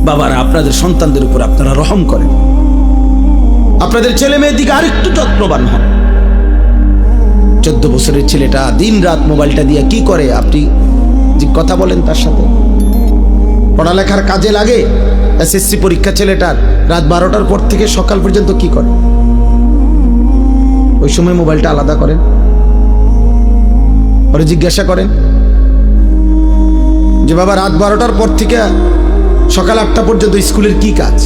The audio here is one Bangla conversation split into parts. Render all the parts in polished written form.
বাবারা, আপনাদের সন্তানদের উপর আপনারা রহম করেন, আপনাদের ছেলে মেয়ের দিকে আরেকটু যত্নবান হন। 14 বছরের ছেলেটা দিন রাত মোবাইলটা দিয়ে কি করে, আপনি যে কথা বলেন তার সাথে, পড়ালেখার কাজে লাগে। এসএসসি পরীক্ষা ছেলেটার রাত 12টার পর থেকে সকাল পর্যন্ত কি করে? ওই সময় মোবাইলটা আলাদা করেন, ওরে জিজ্ঞাসা করেন যে বাবা রাত 12টার পর থেকে সকাল 8টা পর্যন্ত স্কুলের কি কাজ?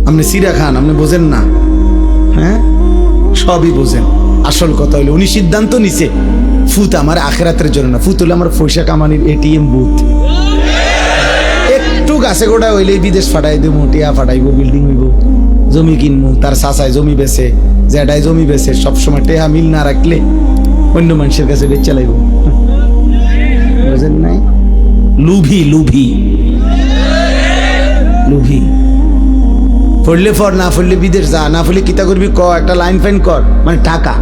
আপনি সিরা খান, আপনি বোঝেন না? হ্যাঁ, সবই বোঝেন। আসল কথা হইলো উনি সিদ্ধান্ত নিছে ফুত আমার আখেরাতের জন্য না, ফুত হলো আমার পয়সা কামানির এটিএম বুথ। একটু গাছে গোড়া হইলে বিদেশ ফাটাই দেবো, টিয়া ফাটাইবো, বিল্ডিং হইব, জমি কিনবো। তার চাচায় জমি বেছে, জ্যাডায় জমি বেছে, সবসময় টেহা মিল না রাখলে অন্য মানুষের কাছে বেচে লাইব। বোঝেন নাই? লুভি লুভি লুভি। পড়লে ফর, না পড়লে বিদেশ যা, না পড়লে কিতা করবি ক, একটা লাইন ফাইন কর, মানে টাকা,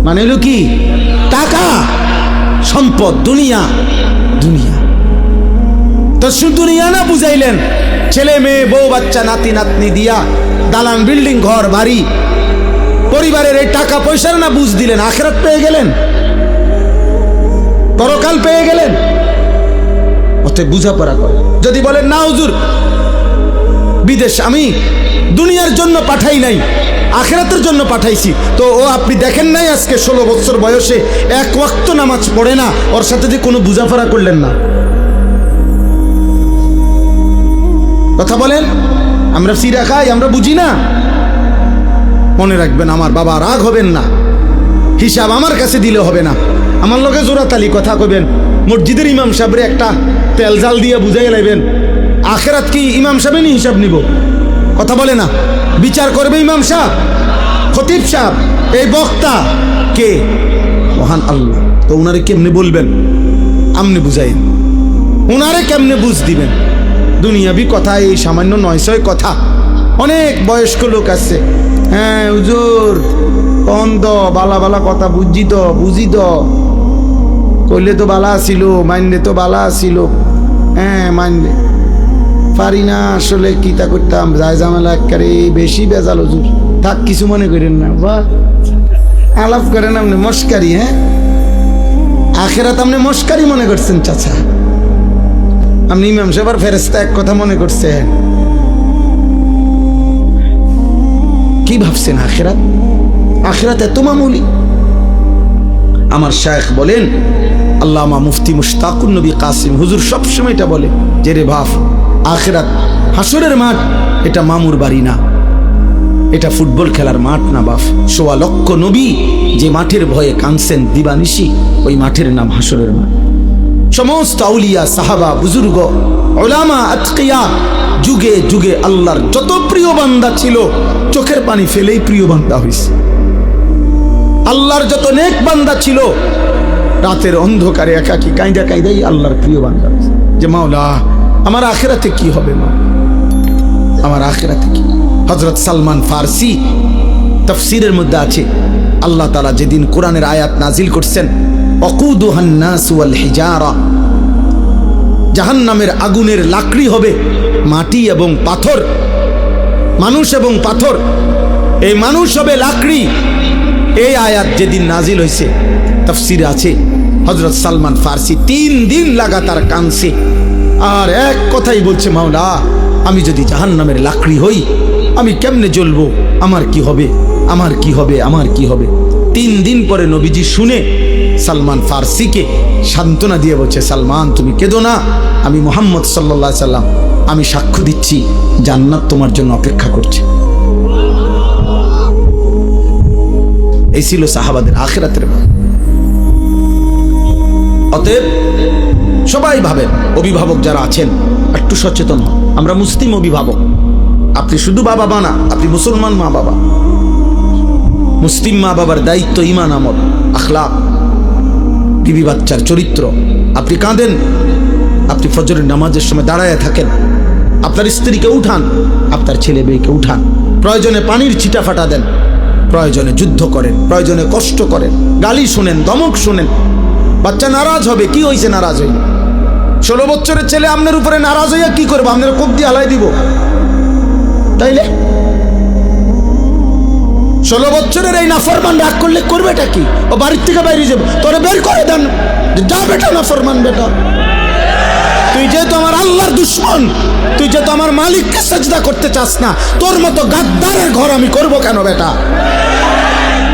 মানে হলো কি টাকা, সম্পদ, দুনিয়া। দুনিয়া তো শুধু দুনিয়া না বুঝাইলেন, ছেলে মেয়ে বউ বাচ্চা নাতি নাতনি দিয়া দালান বিল্ডিং ঘর বাড়ি পরিবারের এই টাকা পয়সার না বুঝ দিলেন, আখিরাত পেয়ে গেলেন, পরকাল পেয়ে গেলেন। অতএব বুঝাপড়া করে। যদি বলেন না হুজুর বিদেশ আমি দুনিয়ার জন্য পাঠাই নাই, আখিরাতের জন্য পাঠাইছি, তো ও আপনি দেখেন নাই আজকে 16 বছর বয়সে এক ওয়াক্ত নামাজ পড়ে না, ওর সাথে যে কোনো বুঝাপড়া করলেন না। কথা বলেন, আমরা সিরা খাই, আমরা বুঝি না। মনে রাখবেন, আমার বাবা রাগ হবেন না, হিসাব আমার কাছে দিলে হবে না। আমার লোকে জোরাতালি কথা কইবেন, মসজিদের ইমাম সাহেবরে একটা তেল জাল দিয়ে বুঝাই লাইবেন, আখেরাত কি ইমাম সাহেবেরই হিসাব নিব? কথা বলে না, বিচার করবে ইমাম সাহেব, খতিব সাহেব, এই বক্তা কে? মহান আল্লাহ। তো উনারে কেমনে বলবেন? আমনে বুঝাইন, উনারে কেমনে বুঝ দিবেন? দুনিয়াবি কথা, এই সামান্য 900 কথা। অনেক বয়স্ক লোক আছে, হ্যাঁ হুজুর বন্ধ বালা বালা কথা বুঝি তো কইলে তো বালা ছিল, মানলে তো বালা ছিল, হ্যাঁ মানলে পারি না, আসলে কিতা করতাম, যায় ঝামেলা একেবারে বেশি বেজাল হুজুর। থাক, কিছু মনে করেন না, বা আলাপ করেন আপনি মস্কারি। হ্যাঁ, আখেরাত আপনি মস্কারি মনে করছেন চাচা, আপনি ইমাম সাহেবের ফেরেশতা এক কথা মনে করছেন। কি ভাবছেন আখেরাত? আখেরাত এত মামুলি? আমার শায়েখ বলেন, আল্লামা মুফতি মুশতাকুন নবী কাসিম হুজুর সবসময় এটা বলে যে রে বাপ, আখেরাত হাসরের মাঠ, এটা মামুর বাড়ি না, এটা ফুটবল খেলার মাঠ না বাপ। 1.25 লক্ষ নবী যে মাঠের ভয়ে কাঁদছেন দিবানিশি, ওই মাঠের নাম হাসরের মাঠ। সমস্ত আউলিয়া সাহাবা বুজুর্গ উলামা আতকিয়া যুগে যুগে আল্লাহর যত প্রিয় বান্দা ছিল, চোখের পানি ফেলেই প্রিয় বান্দা হইছে। আল্লাহর যত নেক বান্দা ছিল, রাতের অন্ধকারে একাকী কাঁদা কাঁদাই আল্লাহর প্রিয় বান্দা হইছে, যে মাওলা আমার আখিরাতে কি হবে, মা আমার আখিরাতে কি? হযরত সালমান ফারসি তাফসীরের মধ্যে আছে, আল্লাহ তাআলা যেদিন কোরআনের আয়াত নাজিল করছেন, ওয়াকুদুহান নাস ওয়াল হিজারা, জাহান্নামের আগুনের লাকড়ি হবে মাটি এবং পাথর, মানুষ এবং পাথর, এই মানুষ হবে লাকড়ি। এই আয়াত যেদিন নাজিল হয়েছে, তাফসীরে আছে হযরত সালমান ফারসি 3 দিন লাগাতার কাঁদছে, আর এক কথাই বলছে, মাওলা আমি যদি জাহান্নামের লাকড়ি হই, আমি কেমনে জ্বলবো, আমার কি হবে, আমার কি হবে, আমার কি হবে। 3 দিন পরে নবীজি শুনে সালমান ফারসিকে সান্ত্বনা দিয়ে বলছে, সালমান তুমি কেঁদো না, আমি মুহাম্মদ সাল্লাল্লাহু আলাইহি সাল্লাম, আমি সাক্ষ্য দিচ্ছি জান্নাত তোমার জন্য অপেক্ষা করছে। এই ছিল সাহাবাদের আখিরাতের। অতএব সবাই ভাবেন, অভিভাবক যারা আছেন একটু সচেতন হন। আমরা মুসলিম অভিভাবক, আপনি শুধু বাবা মা না, আপনি মুসলমান মা বাবা। মুসলিম মা বাবার দায়িত্ব ঈমান, আমল, আখলাক, বিবি বাচ্চার চরিত্র। আপনি কাঁদেন, আপনি ফজরের নামাজের সময় দাঁড়ায় থাকেন, আপনার স্ত্রীকে উঠান, আপনার ছেলে মেয়েকে উঠান, প্রয়োজনে পানির ছিটা ফাটা দেন, প্রয়োজনে যুদ্ধ করেন, প্রয়োজনে কষ্ট করেন, গালি শোনেন, ধমক শোনেন। বাচ্চা নারাজ হবে, কি হয়েছে নারাজ হইল? 16 বছরের ছেলে আপনার উপরে নারাজ হইয়া কি করবো? আপনার কোপ দিয়ে হালাই দিব। তাইলে 16 বছরের এই নাফরমান রাগ করলে করবেটা কি? ও বাড়ির থেকে বাইরে যাবে, তোরে বের করে দেন, যা বেটা নাফরমান বেটা। তুই যেহেতু আমার আল্লাহর দুশ্মন, তুই যেহেতু আমার মালিককে সাজদা করতে চাস না, তোর মতো গাদ্দারের ঘর আমি করব কেন বেটা?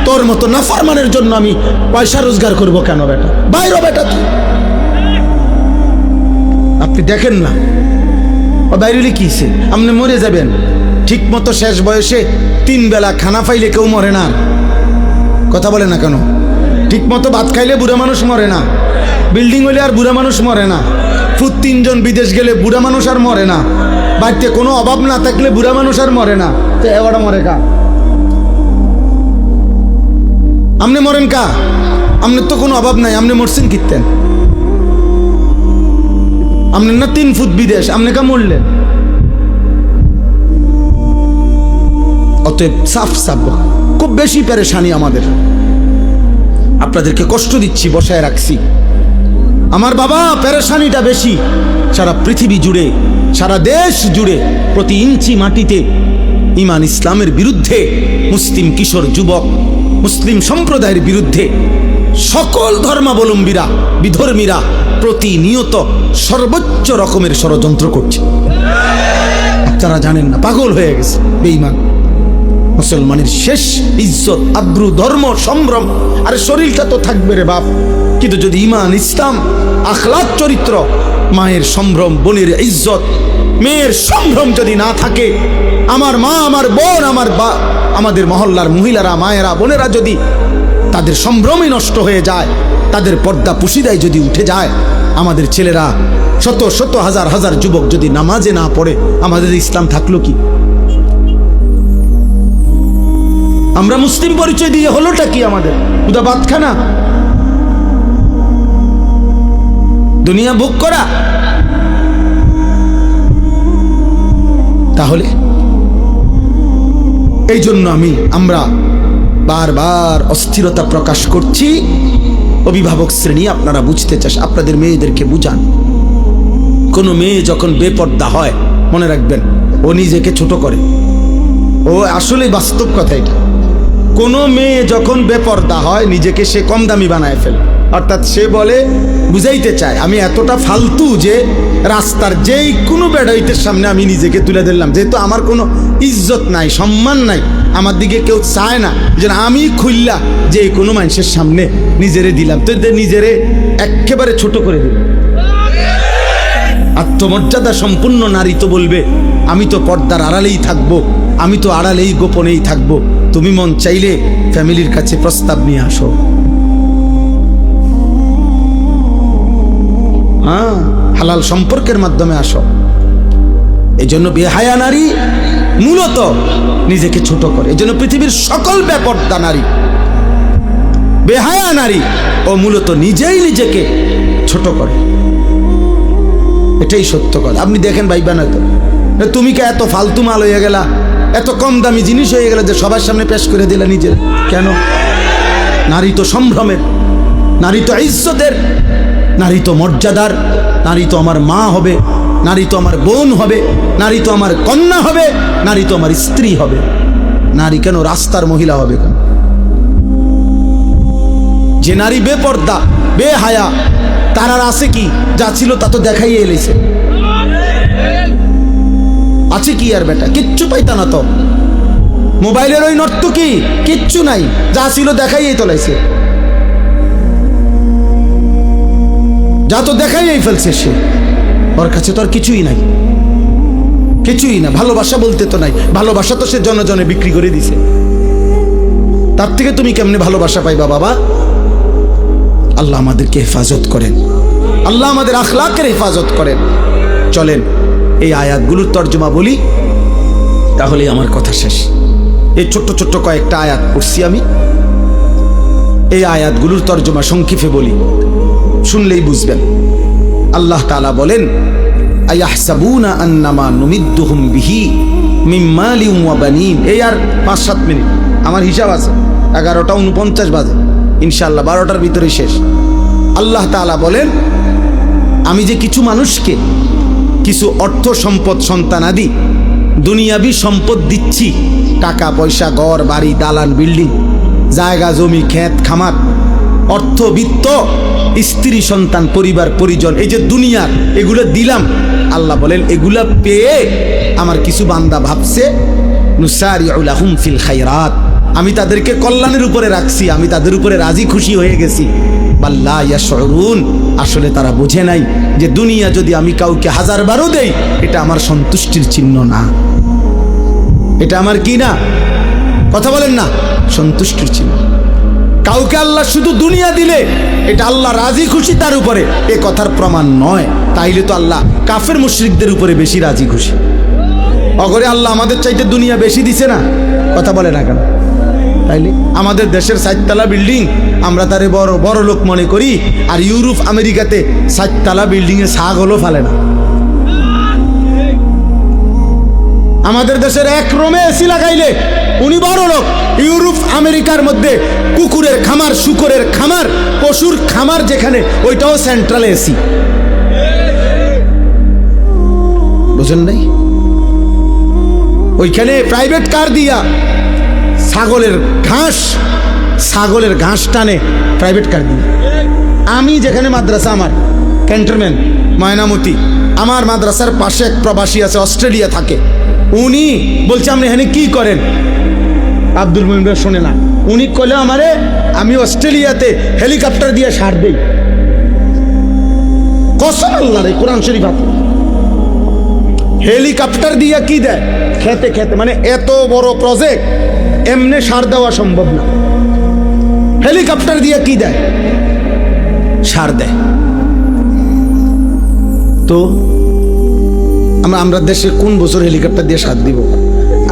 তোর মতো নাফরমানের জন্য আমি পয়সা রোজগার করব কেন বেটা? বাইরে বেটা তুই। আপনি দেখেন না ও বাইরে কিছে, আপনি মরে যাবেন। ঠিক মতো শেষ বয়সে 3 বেলা খানা পাইলে কেউ মরে না। কথা বলে না কেন? ঠিক মতো ভাত খাইলে বুড়া মানুষ মরে না। বিল্ডিং হইলে আর বুড়া মানুষ মরে না। ফুট 3 জন বিদেশ গেলে বুড়া মানুষ আর মরে না। বাড়িতে কোনো অভাব না থাকলে বুড়া মানুষ আর মরে না। তো এবারে মরে কা? আপনি মরেন কা? আপনার তো কোনো অভাব নাই, আপনি মরছেন কিতেন? আপনার না 3 ফুট বিদেশ, আপনি কা মরলেন? অতএব সাফ সাফ খুব বেশি পেরেশানি আমাদের। আপনাদেরকে কষ্ট দিচ্ছি, বসায় রাখছি। আমার বাবা পেরেশানিটা বেশি। সারা পৃথিবী জুড়ে, সারা দেশ জুড়ে, প্রতি ইঞ্চি মাটিতে ঈমান ইসলামের বিরুদ্ধে, মুসলিম কিশোর যুবক, মুসলিম সম্প্রদায়ের বিরুদ্ধে সকল ধর্মাবলম্বীরা, বিধর্মীরা প্রতিনিয়ত সর্বোচ্চ রকমের ষড়যন্ত্র করছে। আপনারা জানেন না, পাগল হয়ে গেছে বেঈমান। মুসলমানের শেষ ইজ্জত, আব্রু, ধর্ম, সম্ভ্রম, আরে শরীরটা তো থাকবে রে বাপ, কিন্তু যদি ঈমান, ইসলাম, আখলাক, চরিত্র, মায়ের সম্ভ্রম, বোনের ইজ্জত, মেয়ের সম্ভ্রম যদি না থাকে, আমার মা, আমার বোন, আমাদের মহল্লার মহিলারা, মায়েরা, বোনেরা যদি তাদের সম্ভ্রমই নষ্ট হয়ে যায়, তাদের পর্দা পুশিদায় যদি উঠে যায়, আমাদের ছেলেরা শত শত হাজার হাজার যুবক যদি নামাজে না পড়ে, আমাদের ইসলাম থাকলো কি? আমরা মুসলিম পরিচয় দিয়ে হলোটা কি আমাদের? উদা বাতখানা, দুনিয়া ভোগ করা। তাহলে এই জন্য আমরা বারবার অস্থিরতা প্রকাশ করছি। অভিভাবক শ্রেণী, আপনারা বুঝতে চাস, আপনাদের মেয়েদেরকে বুঝান। কোনো মেয়ে যখন বেপর্দা হয়, মনে রাখবেন ও নিজেকে ছোট করে। ও আসলে বাস্তব কথা এটা। কোনো মেয়ে যখন বেপর্দা হয়, নিজেকে সে কম দামি বানায় ফেলে। অর্থাৎ সে বলে, বুঝাইতে চায় আমি এতটা ফালতু যে রাস্তার যেই কোনো বেড়াইতের সামনে আমি নিজেকে তুলে দিলাম, যেহেতু আমার কোনো ইজ্জত নাই, সম্মান নাই, আমার দিকে কেউ চায় না, যে আমি খুললা যে কোনো মানুষের সামনে নিজেরে দিলাম, তো নিজেরে একেবারে ছোট করে দিলাম। আত্মমর্যাদা সম্পূর্ণ নারী তো বলবে, আমি তো পর্দার আড়ালেই থাকবো, আমি তো আড়ালেই গোপনেই থাকবো। তুমি মন চাইলে ফ্যামিলির কাছে প্রস্তাব নিয়ে আসো। হ্যাঁ, হালাল সম্পর্কের মাধ্যমে আসো। এই জন্য বেহায়া নারী মূলত নিজেকে ছোট করে। এই জন্য পৃথিবীর সকল বেপর্দা নারী, বেহায়া নারী, ও মূলত নিজেই নিজেকে ছোট করে। এটাই সত্য কথা। আপনি দেখেন ভাইবা না তো, তুমি কে এত ফালতু মাল হয়ে গেলা, এত কম দামি জিনিস হয়ে গেল যে সবার সামনে পেশ করে দিলা নিজের। কেন? নারী তো সম্ভ্রমের, নারী তো ইজ্জতের, নারী তো মর্যাদার, নারী তো আমার মা হবে, নারী তো আমার বোন হবে, নারী তো আমার কন্যা হবে, নারী তো আমার স্ত্রী হবে। নারী কেন রাস্তার মহিলা হবে কেন? যে নারী বেপর্দা, বেহায়া, তার আর আছে কি? যা ছিল তা তো দেখাইয়ে এলেছে। আছে কি আর বেটা? কিচ্ছু পাইতা না তো। মোবাইলের ওই নর্তকী কিচ্ছু নাই, যা ছিল দেখাইয়ে তোলাইছে, যা তো দেখাইয়েই ফেলছে সে। ওর কাছে তো আর কিছুই নাই, কিছুই না। ভালোবাসা বলতে তো নাই, ভালোবাসা তো সে জনে জনে বিক্রি করে দিছে। তার থেকে তুমি কেমনে ভালোবাসা পাইবা বাবা? আল্লাহ আমাদেরকে হেফাজত করেন, আল্লাহ আমাদের আখলাকের হেফাজত করেন। চলেন এই আয়াতগুলোর তর্জমা বলি, তাহলে আমার কথা শেষ। এই ছোট্ট ছোট্ট কয়েকটা আয়াত পড়ছি আমি, এই আয়াতগুলোর তর্জমা সংক্ষেপে বলি, শুনলেই বুঝবেন। আল্লাহ তাআলা বলেন, আয়াহসাবুনা আন্নামা নুমিদ্দুহুম বিহি মিন মালিন ওয়া বানিন। এই আর 5-7 মিনিট, আমার হিসাব আছে 11:49 বাজে, ইনশাআল্লাহ 12টার ভিতরে শেষ। আল্লাহ তাআলা বলেন, আমি যে কিছু মানুষকে কিছু অর্থ সম্পদ সন্তানাদি দুনিয়াবি সম্পদ দিচ্ছি, টাকা পয়সা, ঘর বাড়ি, দালান বিল্ডিং, জায়গা জমি, ক্ষেত খামার, অর্থবিত্ত, স্ত্রী সন্তান, পরিবার পরিজন, এই যে দুনিয়ার এগুলো দিলাম, আল্লাহ বলেন এগুলা পেয়ে আমার কিছু বান্দা ভাবছে নুসারিউ লাহুম ফিল খায়রাত, আমি তাদেরকে কল্যাণের উপরে রাখছি, আমি তাদের উপরে রাজি খুশি হয়ে গেছি। বাল্লা ইয়াশউরুন, আসলে তারা বোঝে নাই যে দুনিয়া যদি আমি কাউকে 1000 বারও দেই, এটা আমার সন্তুষ্টির চিহ্ন না, এটা আমার কি না, কথা বলেন না, সন্তুষ্টির চিহ্ন। কাউকে আল্লাহ শুধু দুনিয়া দিলে এটা আল্লাহ রাজি খুশি তার উপরে, এ কথার প্রমাণ নয়। তাইলে তো আল্লাহ কাফের মুশরিকদের উপরে বেশি রাজি খুশি। অগরে আল্লাহ আমাদের চাইতে দুনিয়া বেশি দিছে না, কথা বলে না কেন? তাইলে আমাদের দেশের 4 তলা বিল্ডিং আমরা তারে বড় বড় লোক মনে করি, আর ইউরোপ আমেরিকাতে 4 তলা বিল্ডিং এ ছাগলও ফালে না। আমাদের দেশের এক রুমে এসি লাগাইলে উনি বড় লোক, ইউরোপ আমেরিকার মধ্যে কুকুরের খামার, শুকরের খামার, পশুর খামার যেখানে, ওইটাও সেন্ট্রাল এসি। বুঝেন নাই? ওইখানে প্রাইভেট কার দিয়া ছাগলের ঘাস টানে প্রাইভেট কার দিয়ে। আমি যেখানে মাদ্রাসা, আমার ক্যান্টনমেন্ট ময়নামতি, আমার মাদ্রাসার পাশে এক প্রবাসী আছে, অস্ট্রেলিয়া থাকে। উনি বলছে আপনি এখানে কি করেন? আব্দুল মুমিন শোনে না, উনি কইলে আমারে আমি অস্ট্রেলিয়াতে হেলিকপ্টার দিয়ে সার দেই। কসম আল্লাহ রে, কোরআন শরীফ আছে, হেলিকপ্টার দিয়ে কি দেয়? খেতে খেতে, মানে এত বড় প্রজেক্ট এমনে সার দেওয়া সম্ভব না, হেলিকপ্টার দিয়ে কি দেয়? সার দেয়। তো আমরা দেশে কোন বছর হেলিকপ্টার দিয়ে সার দিব?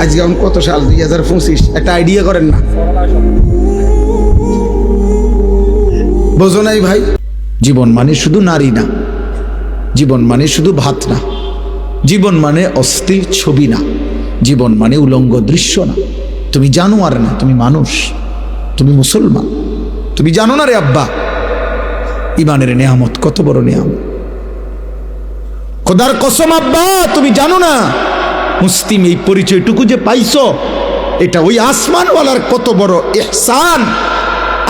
আজকে এখন কত সাল? 2025। একটা আইডিয়া করেন না? বোঝো নাই ভাই? জীবন মানে শুধু নারী না, জীবন মানে শুধু ভাত না, জীবন মানে অস্থির ছবি না, জীবন মানে উলঙ্গ দৃশ্য না। তুমি জানোয়ার না, তুমি মানুষ, তুমি মুসলমান। তুমি জানো না রে আব্বা, ইমানের নেয়ামত কত বড় নেয়ামত। খোদার কসম আব্বা, তুমি জানো না মুসলিম এই পরিচয়টুকু যে পাইছো, এটা ওই আসমানওয়ালার কত বড় ইহসান।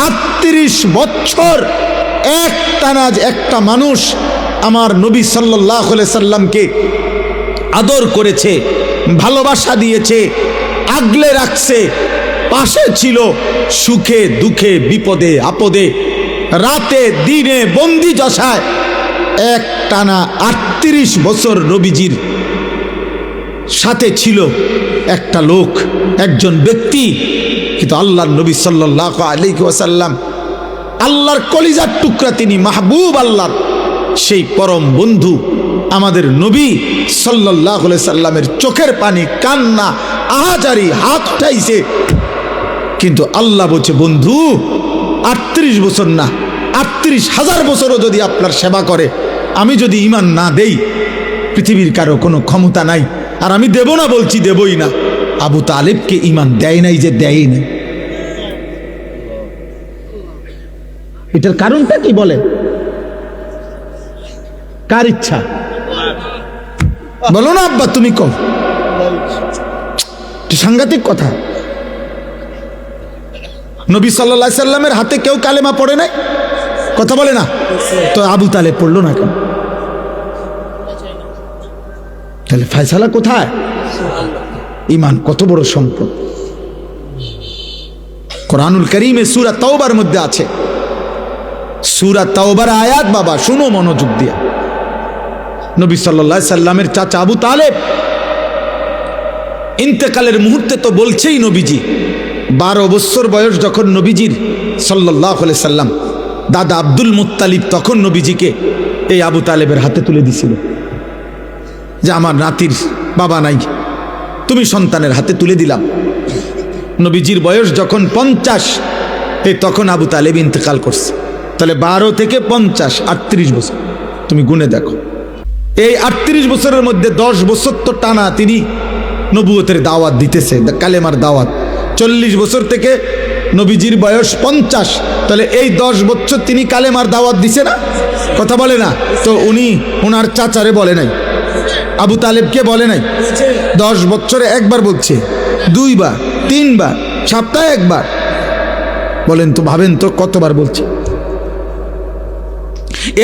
38 বছর এক টানা একটা মানুষ আমার নবী সাল্লাল্লাহু আলাইহি সাল্লামকে আদর করেছে, ভালোবাসা দিয়েছে, আগলে রাখছে, পাশে ছিল সুখে দুঃখে, বিপদে আপদে, রাতে দিনে, বন্দি দশায়। এক টানা 38 বছর নবীজির সাথে ছিল একটা লোক, একজন ব্যক্তি। কিন্তু আল্লাহর নবী সাল্লাল্লাহু আলাইহি ওয়াসাল্লাম, আল্লাহর কলিজার টুকরা, তিনি মাহবুব আল্লাহর, সেই পরম বন্ধু আমাদের নবী সাল্লাল্লাহু আলাইহি সাল্লামের চোখের পানি, কান্না, আহাজারি, হাত উঠাইছে। কিন্তু আল্লাহ বলছে, বন্ধু 38 বছর না, 38,000 বছরও যদি আপনার সেবা করে, আমি যদি ঈমান না দেই, পৃথিবীর কারো কোনো ক্ষমতা নাই। আর আমি দেব না বলছি, দেবই না। আবু তালেবকে ঈমান দেয় নাই যে দেয় নাই। এটার কারণটা কি বলেন? কার ইচ্ছা? বলো না আব্বা, তুমি কম। সাংঘাতিক কথা। নবী সাল্লাল্লাহু আলাইহি সাল্লামের হাতে কেউ কালেমা পড়ে নাই, কথা বলে না? তো আবু তালেব পড়লো না কেন? তাহলে ফয়সালা কোথায়? ঈমান কত বড় সম্পদ। কোরআনুল কারীমে সূরা তাওবার মধ্যে আছে, সূরা তাওবার আয়াত, বাবা শুনো মনোযোগ দিয়ে। নবী সাল্লাল্লাহু আলাইহি সাল্লামের চাচা আবু তালেব ইন্তেকালের মুহূর্তে তো বলছেই নবীজি, 12 বছর বয়স যখন নবীজির সাল্লাল্লাহু আলাইহি সাল্লাম, দাদা আব্দুল মুত্তালিব তখন নবীজিকে এই আবু তালেবের হাতে তুলে দিছিল যে আমার নাতির বাবা নাই, তুমি সন্তানের হাতে তুলে দিলাম। নবীজির বয়স যখন 50, এই তখন আবু তালেব ইন্তেকাল করছে। তাহলে 12 থেকে 50, 38 বছর, তুমি গুনে দেখো। এই 38 বছরের মধ্যে 10 বছর তো টানা তিনি নবুয়তের দাওয়াত দিতেছে, কালেমার দাওয়াত। 40 বছর থেকে নবীজির বয়স 50, তাহলে এই 10 বছর তিনি কালেমার দাওয়াত দিছে না? কথা বলে না তো? উনি ওনার চাচারে বলে নাই, আবু তালেবকে বলে নাই। 10 বছরে একবার বলছে, 2 বার 3 বার, সপ্তাহে একবার। বলেন তো, ভাবেন তো কতবার বলছে।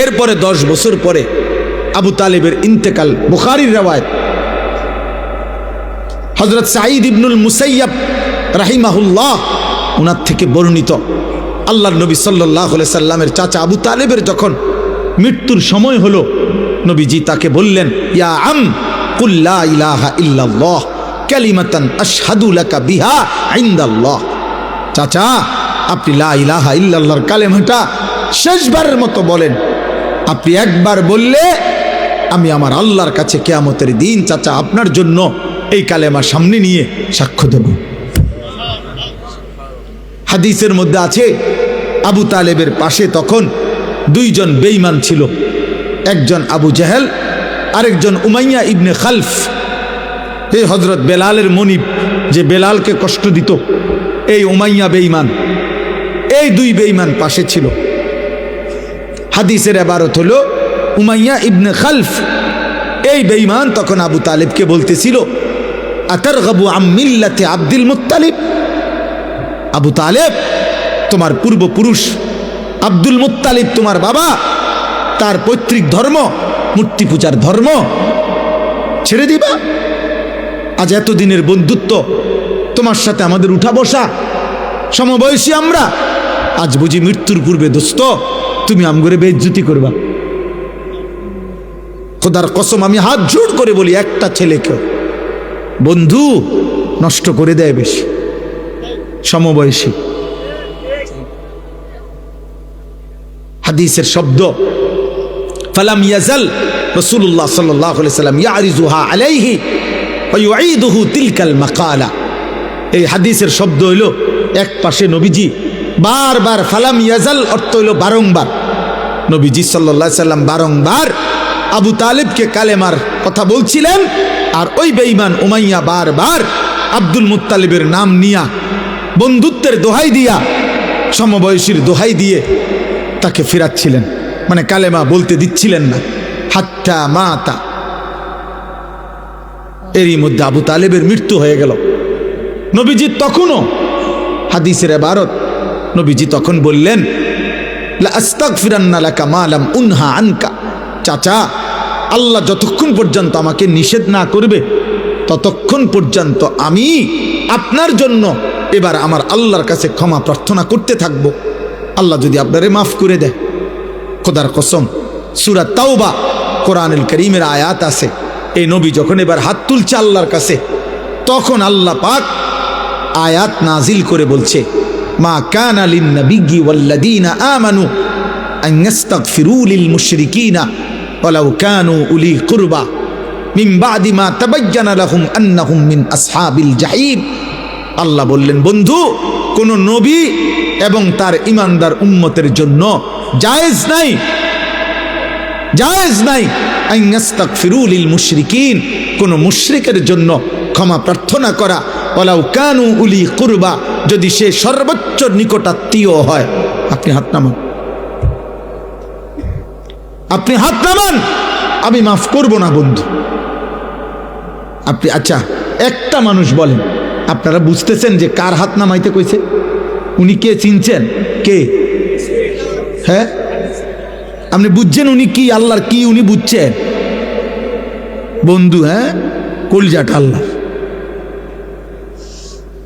এরপরে 10 বছর পরে আবু তালেবের ইন্তেকাল। বুখারীর রওয়ায়াত, হযরত সাঈদ ইবনুল মুসাইয়াব রাহিমাহুল্লাহ ওনার থেকে বর্ণিত, আল্লাহর নবী সাল্লাল্লাহু আলাইহি সাল্লামের চাচা আবু তালেবের যখন মৃত্যুর সময় হলো, নবীজি তাকে বললেন, ইয়া আম কুল লা ইলাহা ইল্লাল্লাহ কালিমাতান আশহাদু লাকা বিহা ইনদাল্লাহ। চাচা, আপনি লা ইলাহা ইল্লাল্লাহর কালেমাটা শেষবারের মতো বলেন। আপনি একবার বললে আমি আমার আল্লাহর কাছে কিয়ামতের দিন চাচা আপনার জন্য এই কালেমা সামনে নিয়ে সাক্ষ্য দেব। হাদিসের মধ্যে আছে, আবু তালেবের পাশে তখন 2 জন বেঈমান ছিল, একজন আবু জাহেল, আরেকজন উমাইয়া ইবনে খালফ। এই হযরত বেলালের মনিব, যে বেলালকে কষ্ট দিত, এই উমাইয়া বেঈমান। এই 2 বেঈমান পাশে ছিল। হাদিসের ইবারত হলো উমাইয়া ইবনে খালফ, এই বেঈমান তখন আবু তালেবকে বলতেছিল, আতারগাবু আম মিল্লাতে আব্দুল মুত্তালিব। আবু তালেব, তোমার পূর্বপুরুষ আব্দুল মুত্তালিব, তোমার বাবা, তার পৈতৃক ধর্ম মূর্তি পূজার ধর্ম ছেড়ে দিবা? আজ এতদিনের বন্ধুত্ব, তোমার সাথে আমাদের উঠা বসা, সমবয়সী আমরা, আজ বুঝি মৃত্যুর পূর্বে দোস্ত তুমি আমগরে বেইজ্জতি করবা? খোদার কসম, আমি হাত জোড় করে বলি, একটা ছেলেকে বন্ধু নষ্ট করে দেয় বেশি, সমবয়সী। হাদিসের শব্দ, ফালাম ইয়াজাল রাসূলুল্লাহ সাল্লাল্লাহু আলাইহি সাল্লাম ইয়ারিজুহা আলাইহি ওয়া ইউঈদুহু তিলকাল মাকালা। এই হাদিসের শব্দ হইল, এক পাশে নবীজি বারবার, ফালাম ইয়াজাল অর্থ হইল বারংবার, নবীজি সাল্লাল্লাহু আলাইহি সাল্লাম বারংবার আবু তালেবকে কালেমার কথা বলছিলেন, আর ওই বেঈমান উমাইয়া বারবার আব্দুল মুত্তালিবের নাম নিয়া, বন্ধুত্বের দোহাই দিয়া, সমবয়সীর দোহাই দিয়ে তাকে ফিরাচ্ছিলেন, মানে কালেমা বলতে দিচ্ছিলেন না। হাত্তা মাতা, এরই মধ্যে আবু তালেবের মৃত্যু হয়ে গেল। নবীজি তখনও, হাদিসের ইবারত, নবীজি তখন বললেন, লা আস্তাগফিরান্না লাকা মা লাম উনহা আনকা। চাচা, আল্লাহ যতক্ষণ পর্যন্ত আমাকে নিষেধ না করবে ততক্ষণ পর্যন্ত আমি আপনার জন্য এবার আমার আল্লাহর কাছে ক্ষমা প্রার্থনা করতে থাকব। আল্লাহ যদি আপনারে মাফ করে দেয়। খোদার কসম, সূরা তাওবা কোরআনুল কারীমের আয়াত আছে, এই নবী যখন এবার হাত তুলছে আল্লাহর কাছে, তখন আল্লাহ পাক আয়াত নাজিল করে বলছে, মা কানা লিন নাবিয়্যি ওয়াল্লাযীনা আমানু আন ইস্তাগফিরু লিল মুশরিকিনা ওয়ালাউ কানু উলি কুরবা মিন বাদি মা তাবায়্যানা লাহুম আন্নাহুম মিন আসহাবিল জাহিম। আল্লাহ বললেন, বন্ধু, কোন নবী এবং তার ঈমানদার উম্মতের জন্য জায়েজ নাই, জায়েজ নাই আন ইস্তাগফিরু লিল মুশরিকিন, কোন মুশরিকের জন্য ক্ষমা প্রার্থনা করা, ওয়ালাউ কানু উলি কুরবা, যদি সে সর্বোচ্চ নিকটাত্মীয় হয়। আপনি হাত নামান, আপনি হাত নামান, আমি মাফ করব না বন্ধু। আপনি, আচ্ছা একটা মানুষ বলেন, আপনারা বুঝতেছেন যে কার হাত নামাইতে কইছে? উনি কে চিনছেন? কে? হ্যাঁ, আপনি বুঝছেন উনি কি, আল্লাহর কি উনি বুঝছেন? বন্ধু, হ্যাঁ, কলিজাটা আল্লাহ,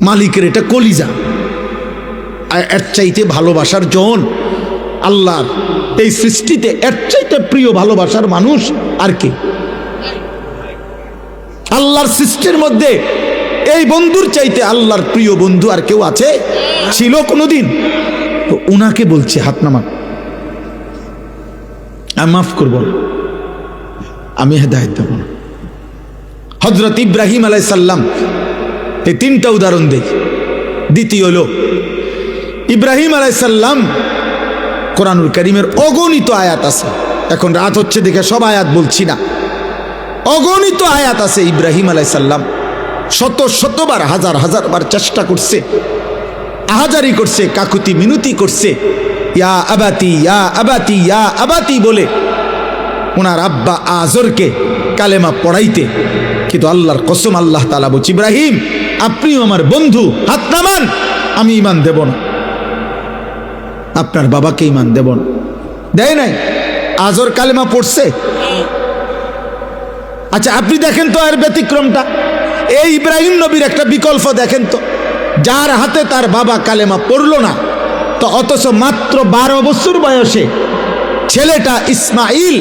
মালিকের এটা কলিজা। এর চাইতে ভালোবাসার জন আল্লাহর এই সৃষ্টিতে, এর চাইতে প্রিয় ভালোবাসার মানুষ আর কে? আল্লাহর সৃষ্টির মধ্যে এই বন্ধুর চাইতে আল্লাহর প্রিয় বন্ধু আর কেউ আছে? ছিল কোনোদিন? তো উনাকে বলছে হাত নামান, আমি মাফ করব না, আমি হেদায়েত দেব না। হযরত ইব্রাহিম আলাইহিস সালাম, এই 3টা উদাহরণ দেই। দ্বিতীয় হলো, ইব্রাহিম আলাইহিস সালাম, কোরআনুল কারীমের অগণিত আয়াত আছে, এখন রাত হচ্ছে দেখে সব আয়াত বলছি না, অগণিত আয়াত আছে। ইব্রাহিম আলাইহিস সালাম শত শতবার, হাজার হাজার বার চেষ্টা করছে আহাজারি করছে, কাকুতি মিনতি করছে, ইয়া আবাতি ইয়া আবাতি ইয়া আবাতি বলে ওনার আব্বা আজরকে কালেমা পড়াইতে। কিন্তু আল্লাহর কসম, আল্লাহ তাআলা বলছে, ইব্রাহিম আপনিও আমার বন্ধু, হাত নামান, আমি ঈমান দেব না, আপনার বাবাকে ঈমান দেব না। দেয় নাই? আজর কালেমা পড়ছে। আচ্ছা আপনি দেখেন তো এর ব্যতিক্রমটা, এই ইব্রাহিম নবীর একটা বিকল্প দেখেন তো, যার হাতে তার বাবা কালেমা পড়লো না, তো অথচ মাত্র 12 বছর বয়সে ছেলেটা ইসমাইল,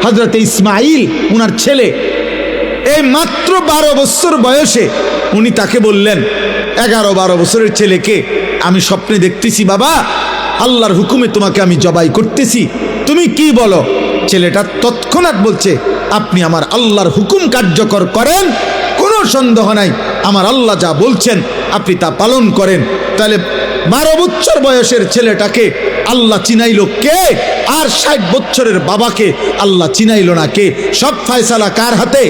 হযরতে ইসমাইল উনার ছেলে, এই মাত্র 12 বছর বয়সে উনি তাকে বললেন, 11-12 বছরের ছেলেকে, আমি স্বপ্নে দেখতেছি বাবা আল্লাহর হুকুমে তোমাকে আমি জবাই করতেছি, তুমি কি বলো? ছেলেটা তৎক্ষণাৎ বলছে, আপনি আমার আল্লাহর হুকুম কার্যকর করেন, কোনো সন্দেহ নাই, আমার আল্লাহ যা বলছেন আপনি তা পালন করেন। তাহলে 12 বছর বয়সের ছেলেটাকে আল্লাহ চিনাইল কে? আর 60 বছরের বাবাকে আল্লাহ চিনাইল না কে? সব ফয়সালা কার হাতে?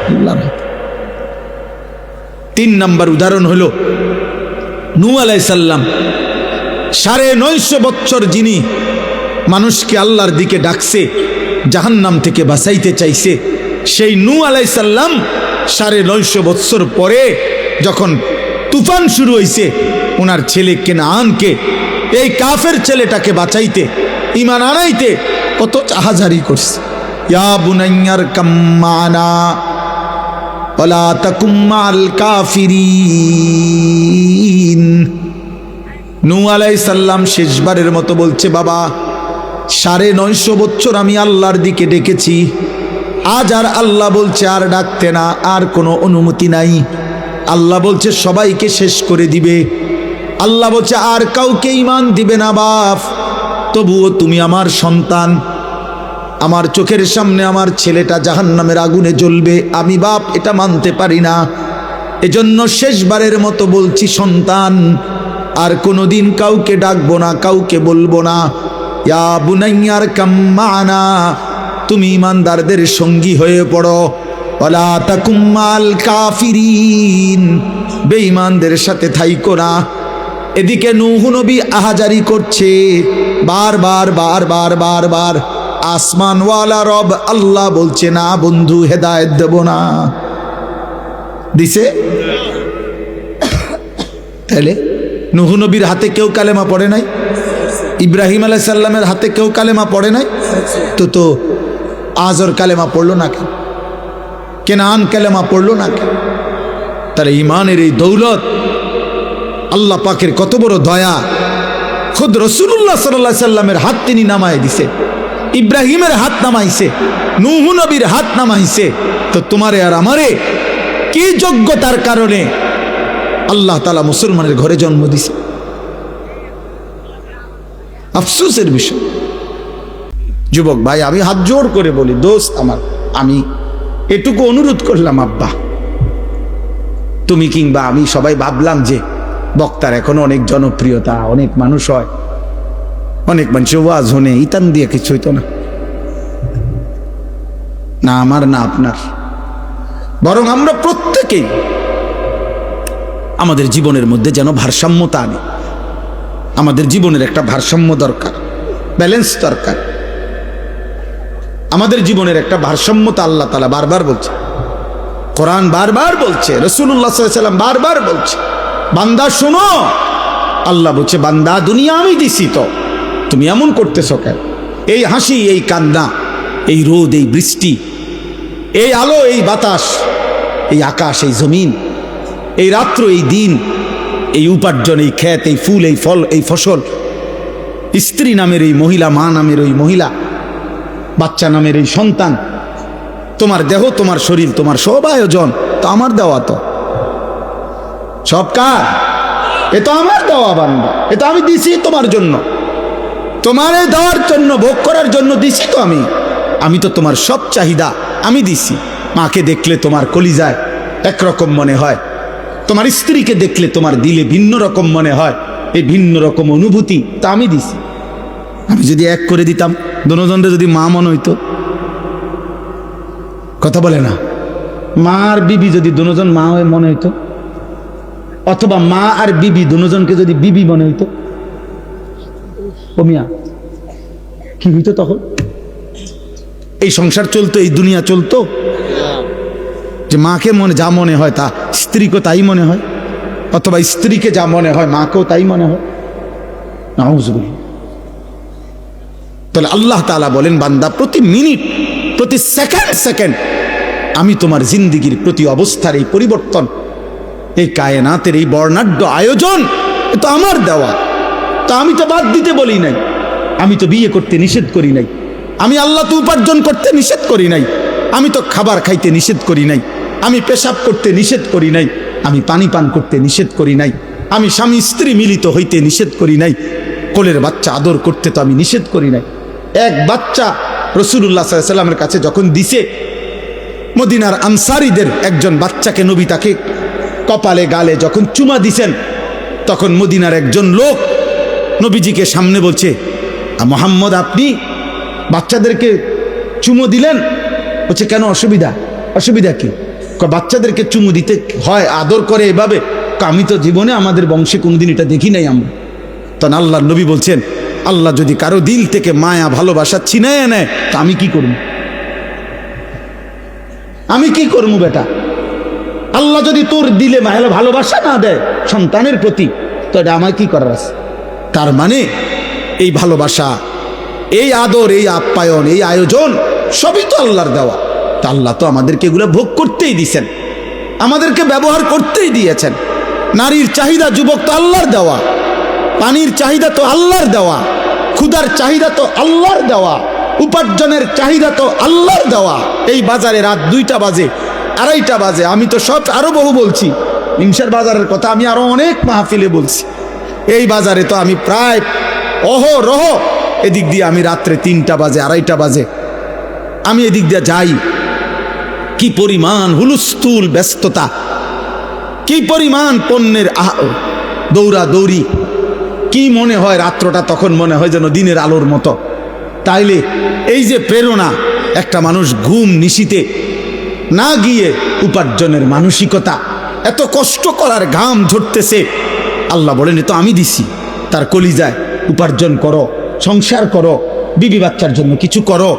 আল্লাহর হাতে। 3 নম্বর উদাহরণ হলো নূহ আলাইহিস সালাম। 950 বছর যিনি মানুষকে আল্লাহর দিকে ডাকছে, জাহান্নাম থেকে বাঁচাইতে চাইছে, সেই নূহ আলাইহিস সালাম 950 বছর পরে যখন তুফান শুরু হয়েছে, ওনার ছেলে কেনানকে, এই কাফের ছেলেটাকে বাঁচাইতে, ঈমান আনাইতে কত আহাজারি করছে। ইয়া বুনাইয়ার কাম্মানা ওয়ালা তাকুম মাল কাফিরিন। নূহ আলাইহিস সালাম শেষবারের মতো বলছে, বাবা 950 বছর আমি আল্লাহর দিকে ডেকেছি, আজ আর আল্লাহ বলছে আর ডাকতে না, আর কোনো অনুমতি নাই। আল্লাহ বলছে সবাইকে শেষ করে দিবে, আল্লাহ বলছে আর কাউকে ঈমান দিবে না বাপ, তবুও তুমি আমার সন্তান, আমার চোখের সামনে আমার ছেলেটা জাহান্নামের আগুনে জ্বলবে, আমি বাপ এটা মানতে পারি না, এজন্য শেষবারের মতো বলছি সন্তান, আর কোনোদিন কাউকে ডাকবো না, কাউকে বলবো না। ইয়া বুনাইয়ার কাম্মানা, তুমি ইমানদারদের সঙ্গী হয়ে পড়ো, ওয়ালা তাকুম মাল কাফিরিন, বেঈমানদের সাথে থাইকো না। এদিকে নূহ নবী আহাজারি করছে, বারবার বারবার বারবার, আসমানওয়ালা রব আল্লাহ বলছে না বন্ধু, হেদায়েত দেব না। দিছে? তাহলে নূহ নবীর হাতে কেউ কালেমা পড়ে নাই? ইব্রাহিম আলাইহিস সালামের হাতে কেউ কালেমা পড়ে নাই? তো আজর কালেমা পড়লো না কেন? কেনান কালেমা পড়লো না কেন? তাহলে ইমানের এই দৌলত, আল্লাহ পাকের কত বড় দয়া, খুদ রাসূলুল্লাহ সাল্লাল্লাহু আলাইহি সাল্লামের হাত তিনি নামায় দিছে, ইব্রাহিমের হাত নামাইছে, নূহ নবীর হাত নামাইছে। তো তোমারে আর আমারে কি যোগ্যতার কারণে আল্লাহ তাআলা মুসলমানের ঘরে জন্ম দিছে? আফসোসের বিষয়। যুবক ভাই, আমি হাত জোর করে বলি, দোস্ত আমার, আমি এটুকু অনুরোধ করলাম, আব্বা তুমি কিংবা আমি সবাই ভাবলাম যে বক্তার এখনো অনেক জনপ্রিয়তা, অনেক মানুষ হয়, অনেক মানুষ ওয়াজ হনে ইতান দিয়ে কিছু হইতো না, না আমার না আপনার, বরং আমরা প্রত্যেকেই আমাদের জীবনের মধ্যে যেন ভারসাম্যতা আনি। আমাদের জীবনের একটা ভারসাম্য দরকার, ব্যালেন্স দরকার। আমাদের জীবনের একটা ভারসাম্যতা আল্লাহ তাআলা বারবার বলছে, কোরআন বারবার বলছে, রাসূলুল্লাহ সাল্লাল্লাহু আলাইহি ওয়াসাল্লাম বারবার বলছে, বান্দা শোনো, আল্লাহ বলছে বান্দা দুনিয়া আমি দিছি, তো তুমি এমন করতেছো কেন? এই হাসি, এই কান্না, এই রোদ, এই বৃষ্টি, এই আলো, এই বাতাস, এই আকাশ, এই জমিন, এই রাত্র, এই দিন, এই উপার্জন, এই ক্ষেত, এই ফুল, এই ফল, এই ফসল, স্ত্রী নামের এই মহিলা, মা নামের ওই মহিলা, বাচ্চা নামের এই সন্তান, তোমার দেহ, তোমার শরীর, তোমার সব আয়োজন তো আমার দেওয়া, তো সব কার? এ তো আমার দেওয়া বান্দা, এ তো আমি দিছি তোমার জন্য, তোমারে দেওয়ার জন্য, ভোগ করার জন্য দিছি তো আমি তো তোমার সব চাহিদা আমি দিছি। মাকে দেখলে তোমার কলিজায় একরকম মনে হয়, তোমার স্ত্রীকে দেখলে তোমার দিলে ভিন্ন রকম মনে হয়, এই ভিন্ন রকম অনুভূতি তা আমি দিছি। আমি যদি এক করে দিতাম, দোনোজনরে যদি মা মনে হইতো, কথা বলে না, মা আর বিবি যদি দোনোজন মা হয়ে মনে হইতো, অথবা মা আর বিবি দুজনকে যদি বিবি মনে হইতো, ও মিয়া কি হইতো তখন? এই সংসার চলতো, এই দুনিয়া চলতো? যে মাকে যা মনে হয় তা স্ত্রীকে তাই মনে হয়, অথবা স্ত্রীকে যা মনে হয় মাকেও তাই মনে হয়। নাউযুবিল্লাহ। তাহলে আল্লাহ তাআলা বলেন, বান্দা প্রতি মিনিট, প্রতি সেকেন্ড আমি তোমার জিন্দিগির প্রতি অবস্থার এই পরিবর্তন, এই কায়নাতের এই বর্ণাঢ্য আয়োজন, এ তো আমার দেওয়া। তা আমি তো বাদ দিতে বলি নাই, আমি তো বিয়ে করতে নিষেধ করি নাই, আমি আল্লাহ তো উপার্জন করতে নিষেধ করি নাই, আমি তো খাবার খাইতে নিষেধ করি নাই, আমি পেশাব করতে নিষেধ করি নাই, আমি পানি পান করতে নিষেধ করি নাই, আমি স্বামী স্ত্রী মিলিত হইতে নিষেধ করি নাই, কোলের বাচ্চা আদর করতে তো আমি নিষেধ করি নাই। এক বাচ্চা রাসূলুল্লাহ সাল্লাল্লাহু আলাইহি ওয়াসাল্লামের কাছে যখন দিছে, মদিনার আনসারীদের একজন বাচ্চাকে নবী তাকে কপালে গালে যখন চুমা দিছেন, তখন মদিনার একজন লোক নবীজিকে সামনে বলছে, মুহাম্মদ আপনি বাচ্চাদেরকে চুমু দিলেন? বলছে কেন, অসুবিধা কি? বাচ্চাদেরকে চুমু দিতে হয়, আদর করে এভাবে? আমি তো জীবনে আমাদের বংশে কোনদিন এটা দেখি নাই আমরা। তখন আল্লাহর নবী বলছেন, আল্লাহ যদি কারো দিল থেকে মায়া ভালোবাসা ছিনায় নেয়, তা আমি কি করব? আমি কি করবো বেটা? আল্লাহ যদি তোর দিলে মায়া ভালোবাসা না দেয় সন্তানের প্রতি, তো এটা আমার কি করার আছে? তার মানে এই ভালোবাসা, এই আদর, এই আপ্যায়ন, এই আয়োজন সবই তো আল্লাহর দেওয়া। তা আল্লাহ তো আমাদেরকে এগুলো ভোগ করতেই দিয়েছেন, আমাদেরকে ব্যবহার করতেই দিয়েছেন। নারীর চাহিদা যুবক তো আল্লাহর দেওয়া, পানির চাহিদা তো আল্লাহর দেওয়া, ক্ষুধার চাহিদা তো আল্লাহর দেওয়া, উপার্জনের চাহিদা তো আল্লাহর দেওয়া। এই বাজারে রাত 2টা বাজে, 2:30 বাজে, আমি তো সব আরো বহু বলছি, ইনসার বাজারের কথা আমি আরো অনেক মাহফিলে বলছি। এই বাজারে তো আমি প্রায় অহরহ এদিক দিয়ে আমি রাত্রে 3টা বাজে, 2:30 বাজে আমি এদিক দিয়ে যাই। কি পরিমাণ হুলস্থুল ব্যস্ততা, কি পরিমাণ পণ্যের দৌড়া দৌড়ি, কি মনে হয় রাত্রটা তখন মনে হয় যেন দিনের আলোর মতো। তাইলে এই যে প্রেরণা, একটা মানুষ ঘুম নিশিতে না গিয়ে উপার্জনের মানসিকতা, এত কষ্ট করার ঘাম ঝরতেছে, আল্লাহ বলেন এ তো আমি দিছি। তার কলিজায় উপার্জন করো, সংসার করো, বিবি বাচ্চার জন্য কিছু করো,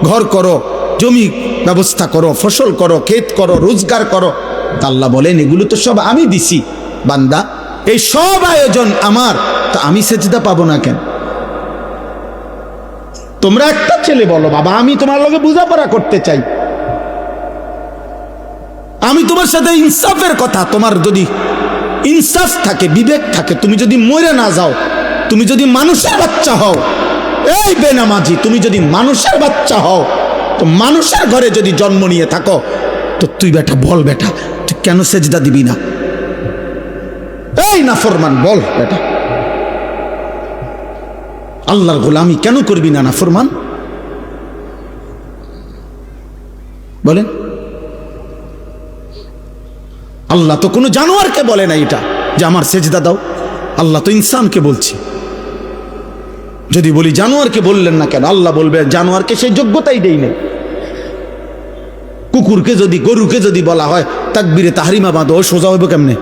ঘর করো, জমি ব্যবস্থা করো, ফসল করো, ক্ষেত করো, রোজগার করো। তা আল্লাহ বলেন এগুলো তো সব আমি দিছি। বান্দা এই সব আয়োজন আমার, তা আমি সেজদা পাবো না কেন? তোমরা একটা ছেলে বলো, বাবা আমি তোমার লগে বোঝাপড়া করতে চাই, আমি তোমার সাথে ইনসাফের কথা, তোমার যদি ইনসাফ থাকে, বিবেক থাকে, তুমি যদি মরে না যাও, তুমি যদি মানুষের বাচ্চা হও, এই বেনামাজি তুমি যদি মানুষের বাচ্চা হও, তো মানুষের ঘরে যদি জন্ম নিয়ে থাকো, তো তুই বেটা বল, বেটা তুই কেন সেজদা দিবি না? এই নাফরমান বল বেটা, আল্লাহর গোলামি কেন করবি না নাফরমান? বলেন। আল্লাহ তো কোনো জানোয়ারকে বলে না এটা যে আমার সেজদা দাও, আল্লাহ তো ইনসানকে বলছে। যদি বলি জানোয়ারকে বললেন না কেন, আল্লাহ বলবে জানোয়ারকে সেই যোগ্যতাই দেই নাই। কুকুরকে যদি, গরুকে যদি বলা হয় তাকবীরে তাহরিমা বাঁধো, সোজা হইব কেমনে?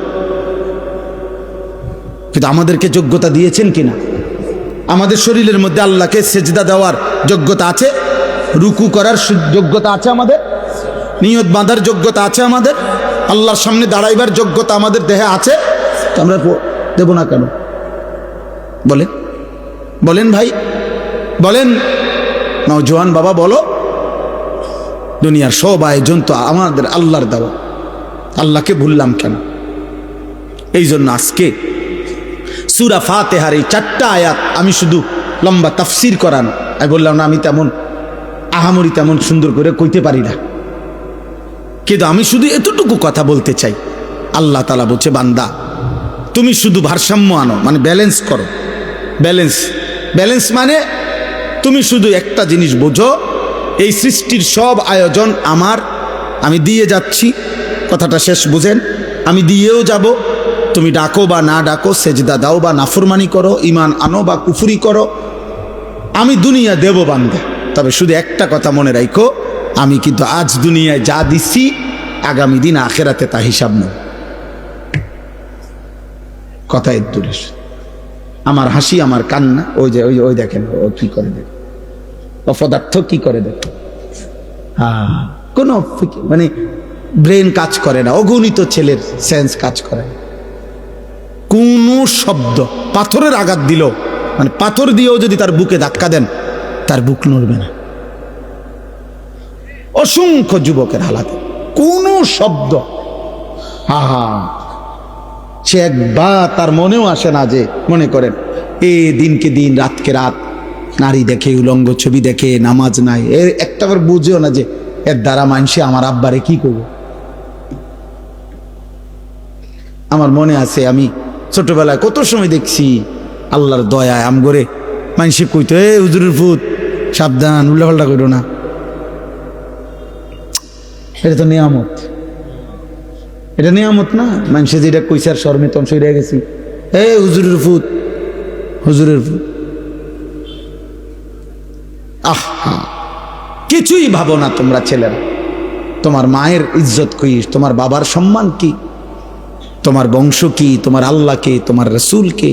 কিন্তু আমাদেরকে যোগ্যতা দিয়েছেন কিনা? আমাদের শরীরের মধ্যে আল্লাহকে সেজদা দেওয়ার যোগ্যতা আছে, রুকু করার যোগ্যতা আছে আমাদের, নিয়ত বাঁধার যোগ্যতা আছে আমাদের, আল্লাহর সামনে দাঁড়াইবার যোগ্যতা আমাদের দেহে আছে। তো আমরা দেব না কেন? বলেন, বলেন ভাই, বলেন নওজোয়ান বাবা, বলো। দুনিয়ার সব আয়োজন তো আমাদের আল্লাহর দেওয়া, আল্লাহকে ভুললাম কেন? এই জন্য আজকে সূরা ফাতিহার এই 4টা আয়াত আমি শুধু লম্বা তাফসির করানো, আমি বললাম না আমি তেমন আহামরি তেমন সুন্দর করে কইতে পারি না, কিন্তু আমি শুধু এতটুকু কথা বলতে চাই। আল্লাহ তাআলা বলছে, বান্দা তুমি শুধু ভারসাম্য আনো, মানে ব্যালেন্স করো। ব্যালেন্স মানে তুমি শুধু একটা জিনিস বোঝো, এই সৃষ্টির সব আয়োজন আমার, আমি দিয়ে যাচ্ছি। কথাটা শেষ বুঝেন, আমি দিয়েও যাব। তুমি ডাকো বা না ডাকো, সেজদা দাও বা নাফরমানি করো, ঈমান আনো বা কুফরি করো, আমি দুনিয়া দেব বান্দা। তবে শুধু একটা কথা মনে রাখো, আমি কিন্তু আজ দুনিয়ায় যা দিছি, আগামী দিন আখেরাতে তা হিসাব নেব। কথায় দূরে। আমার হাসি, আমার কান্না, ওই যে ওই ওই দেখেন ও কি করে দেখেন, অপদার্থ কি করে দেখেন। কোনো মানে ব্রেন কাজ করে না, অগণিত ছেলের সেন্স কাজ করে না। কোন শব্দ, পাথরের আঘাত দিল, মানে পাথর দিয়েও যদি তার বুকে ধাক্কা দেন তার বুক নড়বে না। অসংখ্য যুবকের হালাতে কোন শব্দ, সে একবার তার মনেও আসে না যে, মনে করেন দিনকে দিন রাতকে রাত নারী দেখে, উলঙ্গ ছবি দেখে, নামাজ নাই, এর একটাবার বুঝেও না যে এর দ্বারা মানুষে আমার আব্বারে কি করবে। আমার মনে আছে আমি ছোটবেলায় কত সময় দেখছি আল্লাহর দয়ায় আমগরে মানুষে কইতো, হুজুরের ফুত সাবধান, উল্লাপাল্টা করো না। এটা তো নিয়ামত, এটা নিয়ামত না। মানুষে যেটা কইসার শর্মে তন সইরে গেছি, হুজুরের ফুত, হুজুরের ফুত। কিছুই ভাবো না তোমরা ছেলেরা। তোমার মায়ের ইজ্জত কি, তোমার বাবার সম্মান কি, তোমার বংশ কি, তোমার আল্লাহ কে, তোমার রসুল কে?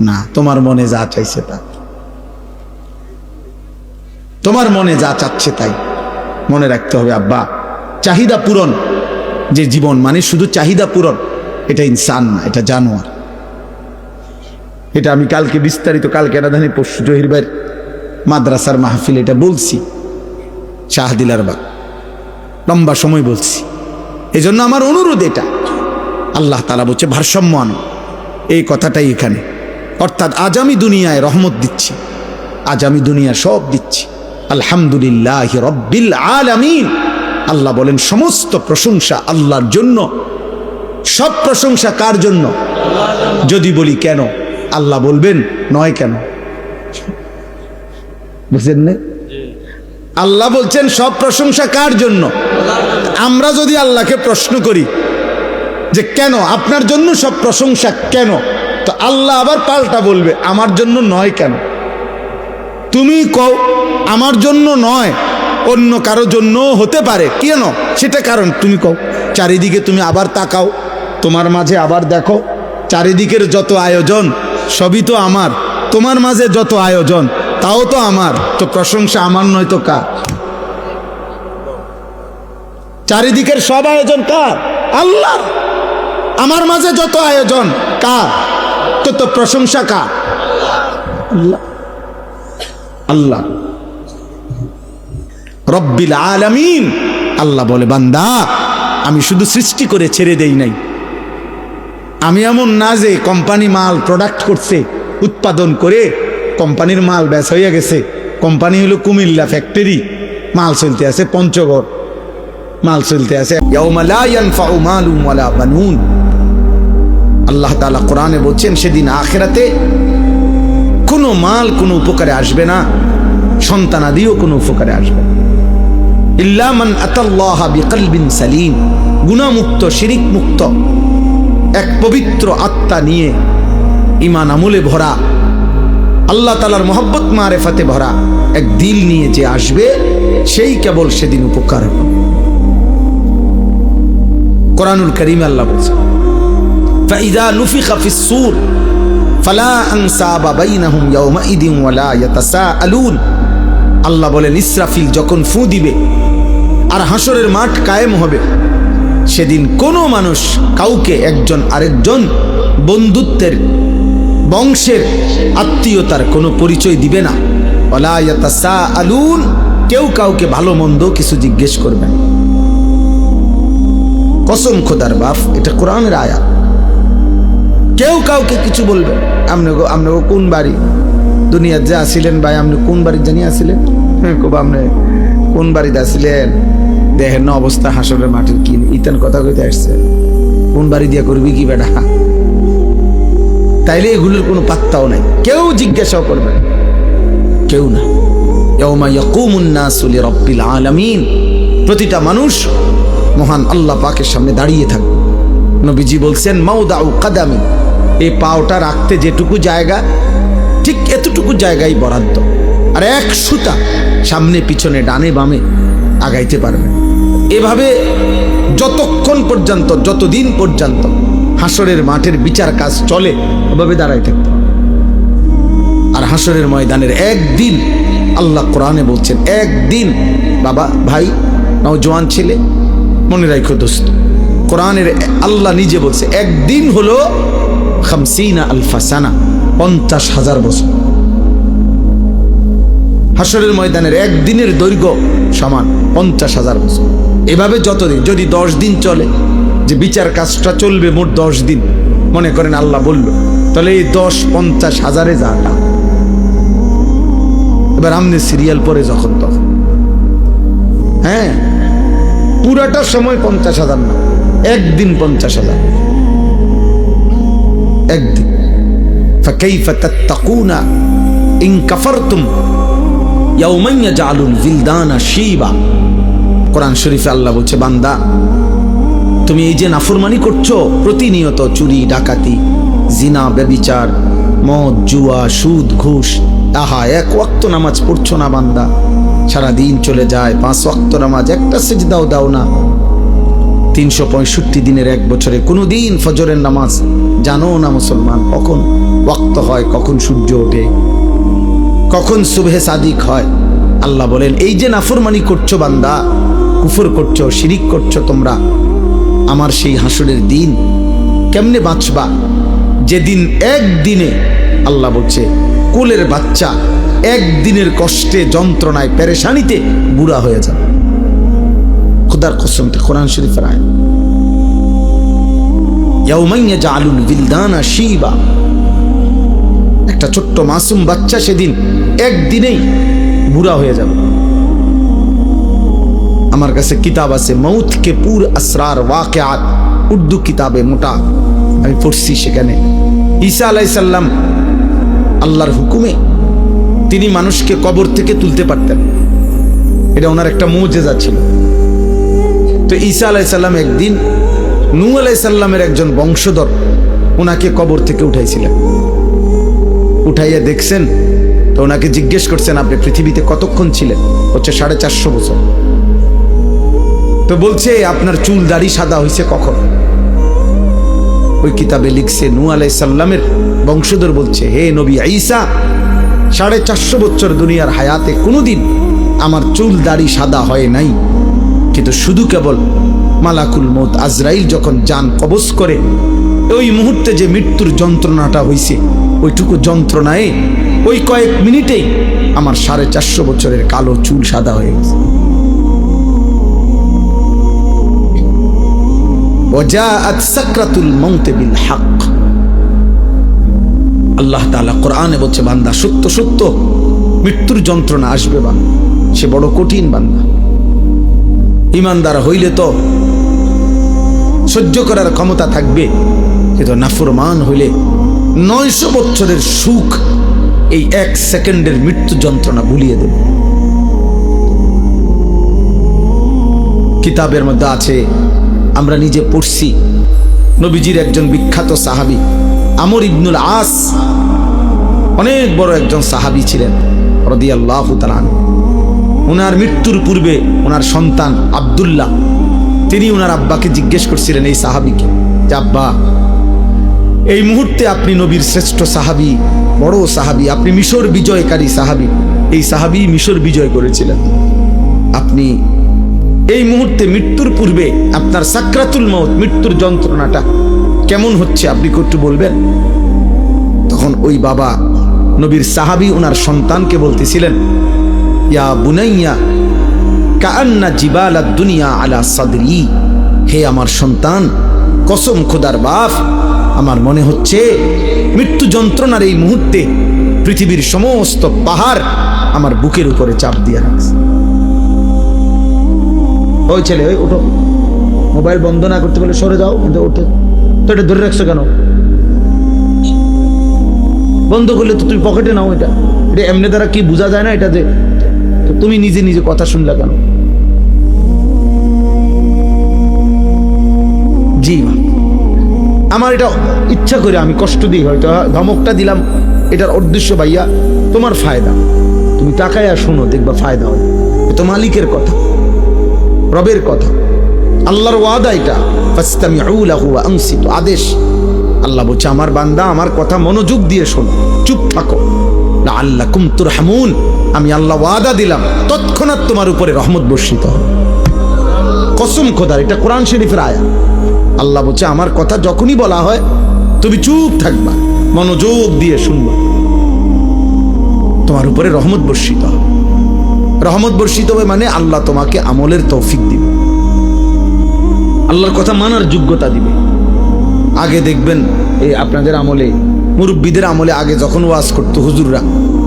না, তোমার মনে যা চাইছে তা, তোমার মনে যা চাচ্ছে তাই। মনে রাখতে হবে আব্বা, চাহিদা পূরণ যে জীবন, মানে শুধু চাহিদা পূরণ, এটা ইনসান না, এটা জানোয়ার। এটা আমি কালকে বিস্তারিত, কালকে রাধানী পরশু জহির ভাইয়ের মাদ্রাসার মাহফিল এটা বলছি, শাহদিলার বাগ, লম্বা সময় বলছি। এই জন্য আমার অনুরোধ এটা, আল্লাহ তাআলা বলছে ভারসাম্য আনো, এই কথাটাই এখানে। অর্থাৎ আজ আমি দুনিয়ায় রহমত দিচ্ছি, আজ আমি দুনিয়া সব দিচ্ছি, আলহামদুলিল্লাহি রব্বিল আলামিন। আল্লাহ বলেন সমস্ত প্রশংসা আল্লাহর জন্য। সব প্রশংসা কার জন্য? যদি বলি কেন, আল্লাহ বলবেন নয় কেন, বুঝলেন না? আল্লাহ বলছেন সব প্রশংসা কার জন্য। আমরা যদি আল্লাহকে প্রশ্ন করি যে কেন, আপনার জন্য সব প্রশংসা কেন, তো আল্লাহ আবার পাল্টা বলবে আমার জন্য নয় কেন। তুমি কও আমার জন্য নয়, অন্য কারো জন্য হতে পারে, কেন সেটা কারণ তুমি কও। চারিদিকে তুমি আবার তাকাও, তোমার মাঝে আবার দেখো, চারিদিকের যত আয়োজন সবই তো আমার, তোমার মাঝে যত আয়োজন তাও তো আমার, তো প্রশংসা আমার নয় তো কার? চারিদিকের সব আয়োজন কার? আল্লাহ। আমার মাঝে যত আয়োজন কার? তো প্রশংসা কার? আল্লাহ। আল্লাহ রব্বিল আলামিন। আল্লাহ বলে বান্দা আমি শুধু সৃষ্টি করে ছেড়ে দেই নাই। আমি এমন না যে কোম্পানি মাল প্রোডাক্ট করছে, উৎপাদন করে কোম্পানির মাল ব্যাস হয়ে গেছে। কোম্পানি হলো কুমিল্লা ফ্যাক্টরি, মাল চলতে আছে পঞ্চগড়, মাল চলতে আছে। ইয়াউমা লা ইয়ানফাউ মালুন ওয়ালা বানুন। আল্লাহ তাআলা কোরআনে বলছেন সেদিন আখিরাতে কোনো মাল কোনো উপকারে আসবে না, সন্তানাদিও কোনো উপকারে আসবে না। ইল্লা মান আতাল্লাহা বিকলবিন সালিম। গুনাহমুক্ত, শিরিক মুক্ত, এক পবিত্র আত্মা নিয়ে, ঈমান আমলে ভরা, আল্লাহ তাআলার মহব্বত মারেফাতে ভরা এক দিল নিয়ে যে আসবে, সেই কেবল সেদিন উপকার হবে। কোরআনুল কারীমে আল্লাহ বলছেন ফাইযা নুফিখা ফিস-সূর ফালা আনসাবা বাইনাহুম ইয়াওমাইদিন ওয়ালা ইয়াতাসাআলুন। আল্লাহ বলেন ইসরাফিল যখন ফু দিবে আর হাসরের মাঠ কায়েম হবে, সেদিন কোনো মানুষ কাউকে একজন আরেকজন বন্ধুত্বের, বংশের, আত্মীয়তার কোনো পরিচয় দিবে না। ওয়ালা ইয়াতাসাআলুন, কেউ কাউকে ভালো মন্দ কিছু জিজ্ঞেস করবে না। কসম খোদার বাপ, এটা কোরআনের আয়াত। কেউ কাউকে কিছু বলবে। আপনি কোন বাড়ি দুনিয়ার যে আসিলেন ভাই, আপনি কোন বাড়ি জানি আসিলেন, আপনি কোন বাড়িতে আসিলেন, দেখেন না অবস্থা হাসরের মাটির কি, ইতান কথা কইতে আসছে, কোন বাড়ি দিয়া করবি কি বেটা, তাইলে এগুলোর কোনো পাত্তাও নাই। কেউ জিজ্ঞাসাও করবে না, কেউ না। ইয়াউমা ইয়াকুমুন নাসু লিরাব্বিল আলামিন। প্রতিটা মানুষ মহান আল্লাহ পাকের সামনে দাঁড়িয়ে থাকবে। নবীজি বলছেন মাউদাউ কাদামি, এই পাওটা রাখতে যেটুকু জায়গা, ঠিক এতটুকু জায়গায় বরাদ্দ, আর এক সুতা সামনে পিছনে ডানে বামে আগাইতে পারবে। এভাবে যতক্ষণ পর্যন্ত, যতদিন পর্যন্ত হাসরের মাঠের বিচার কাজ চলে ওভাবে দাঁড়ায় থাকতে। আর হাসরের ময়দানের একদিন আল্লাহ কোরআনে বলছেন, একদিন বাবা ভাই নওজোয়ান ছেলে মনে রাখো দোস্ত, কোরআনের আল্লাহ নিজে বলছে একদিন হলো 50 আলফা সানা, 50,000 বছর। হাসরের ময়দানের একদিনের দৈর্ঘ্য সমান 50,000 বছর। এভাবে যতদিন, যদি 10 দিন চলে, যে বিচার কাজটা চলবে মোট 10 দিন, মনে করেন আল্লাহ বলল, তাহলে এই 10 50,000-এ যাটা। এবার আমনে সিরিয়াল পরে যখন তখন, হ্যাঁ পুরাটা সময় 50,000 না, একদিন 50,000, একদিন। ফাকাইফা তাত্তাকুনা ইন কাফারতুম ইয়াওমান ইয়াজআলুল বিলদানা শিবা। কোরআন শরীফে আল্লাহ বলছে, বান্দা তুমি এই যে নাফরমানি করছো, প্রতিনিয়ত চুরি ডাকাতি জিনা ব্যভিচার মদ জুয়া সুদ ঘুষ, আহা এক ওয়াক্ত নামাজ পড়ছো না বান্দা, সারা দিন চলে যায় 5 ওয়াক্ত নামাজ, একটা সিজদাও দাও না, 365 দিনের এক বছরে কোনো দিন ফজরের নামাজ জানো না মুসলমান, কখন ওয়াক্ত হয়, কখন সূর্য ওঠে, কখন সুবহে সাদিক হয়। আল্লাহ বলেন এই যে নাফরমানি করছো বান্দা, কুফর করছো, শিরিক করছো তোমরা, আমার সেই হাসরের দিন কেমনে বাঁচবা, যেদিন একদিনে আল্লাহ বলছে কোলের বাচ্চা একদিনের কষ্টে যন্ত্রণায় পেরেশানিতে বুড়া হয়ে যাবে। খোদার কসম, কোরআন শরীফের আয়াত। ইয়াওমান ইয়াজআলুল বিলদানা শিবা, একটা ছোট্ট মাসুম বাচ্চা সেদিন একদিনেই বুড়া হয়ে যাবে। আমার কাছে কিতাব আছে মৌত কে পুর আসরার ওয়াকিআত, উর্দু কিতাবে মোটা, আমি পড়ছি। সেখানে ঈসা আলাইহিস সালাম আল্লাহর হুকুমে তিনি মানুষকে কবর থেকে তুলতে পারতেন, এটা ওনার একটা মুজিজা ছিল। তো ঈসা আলাইহিস সালাম একদিন নূহ আলাইহিস সালামের একজন বংশধর ওনাকে কবর থেকে উঠাইছিলেন, উঠাইয়া দেখছেন, তো ওনাকে জিজ্ঞেস করছেন আপনি পৃথিবীতে কতক্ষণ ছিলেন? হচ্ছে 450 বছর। তো বলছে আপনার চুল দাড়ি সাদা হয়েছে কখন? ওই কিতাবে লিখছে নূহ আলাইহিস সালামের বংশধর বলছে, হে নবী ঈসা, 450 বছর দুনিয়ার হায়াতে কোনোদিন আমার চুল দাড়ি সাদা হয় নাই, কিন্তু শুধু কেবল মালাকুল মউত আজরাইল যখন জান কবজ করে ওই মুহূর্তে যে মৃত্যুর যন্ত্রণাটা হয়েছে, ওইটুকু যন্ত্রণায় ওই কয়েক মিনিটেই আমার 450 বছরের কালো চুল সাদা হয়ে গেছে। ওয়াজাআত সাকরাতুল মাউত বিল হক। আল্লাহ তাআলা কোরআনে বলছে, বান্দা সত্য সত্য মৃত্যুর যন্ত্রণা আসবে, বান্দা সে বড় কঠিন বান্দা। ঈমানদার হইলে তো সহ্য করার ক্ষমতা থাকবে, কিন্তু নাফরমান হইলে 900 বছরের সুখ এই 1 সেকেন্ডের মৃত্যু যন্ত্রণা ভুলিয়ে দেবে। কিতাবের মধ্যে আছে, আমরা নিজে পড়ছি, নবীজির একজন বিখ্যাত সাহাবী আমর ইবনুল আস, অনেক বড় একজন সাহাবী ছিলেন রাদিয়াল্লাহু তাআলা আনহু। ওনার মৃত্যুর পূর্বে ওনার সন্তান আব্দুল্লাহ, তিনি ওনার আব্বাকে জিজ্ঞেস করছিলেন এই সাহাবীকে, যে আব্বা এই মুহূর্তে আপনি নবীর শ্রেষ্ঠ সাহাবী, বড় সাহাবী, আপনি মিশর বিজয়কারী সাহাবী, এই সাহাবী মিশর বিজয় করেছিলেন, আপনি এই মুহূর্তে মৃত্যুর পূর্বে আপনার সাকরাতুল মউত মৃত্যুর যন্ত্রণাটা কেমন হচ্ছে আপনি একটু বলবেন? তখন ওই বাবা নবীর সাহাবী ওনার সন্তানকে বলতেছিলেন, ইয়া বুনাইয়া কাআন্না জিবালাদ দুনিয়া আলা সাদরি, হে আমার সন্তান, কসম খোদার বাপ, আমার মনে হচ্ছে মৃত্যু যন্ত্রণার এই মুহূর্তে পৃথিবীর সমস্ত পাহাড় আমার বুকের উপরে চাপ দিয়ে রাখছে। ওই ছেলে, ওই ওঠো, মোবাইল বন্ধ না করতে বলে সরে যাও, কিন্তু ওঠে তো, এটা ধরে রাখছো কেন? বন্ধ করলে তো তুমি পকেটে নাও, এটা এটা এমনি দ্বারা কি বোঝা যায় না এটা, যে তুমি নিজে নিজে কথা শুনলে কেন? জি আমার এটা ইচ্ছা করে আমি কষ্ট দিই, হয়তো ধমকটা দিলাম, এটার উদ্দেশ্য ভাইয়া তোমার ফায়দা, তুমি তাকায়া শোনো, দেখবা ফায়দা হবে। এ তো মালিকের কথা, রবের কথা, আল্লাহর ওয়াদা এটা, ফাসতামিউ লাহু ওয়া আনসিতু, আদেশ। আল্লাহ বলছে আমার বান্দা আমার কথা মনোযোগ দিয়ে শোনো, চুপ থাকো, লাআল্লাকুম তুরহামুন, আমি আল্লাহ ওয়াদা দিলাম তৎক্ষণাৎ তোমার উপরে রহমত বর্ষিত হবে। কসম খোদার, এটা কোরআন শরীফের আয়াত। আল্লাহ বলছে আমার কথা যখনই বলা হয় তুমি চুপ থাকবা, মনোযোগ দিয়ে শুনবা, তোমার উপরে রহমত বর্ষিত হবে। রহমত বর্ষিত হবে মানে আল্লাহ তোমাকে আমলের তৌফিক দিবে, আল্লাহর কথা মানার যোগ্যতা দিবে। আগে দেখবেন এই আপনাদের আমলে, মুরব্বীদের আমলে আগে যখন ওয়াজ করতো হুজুররা,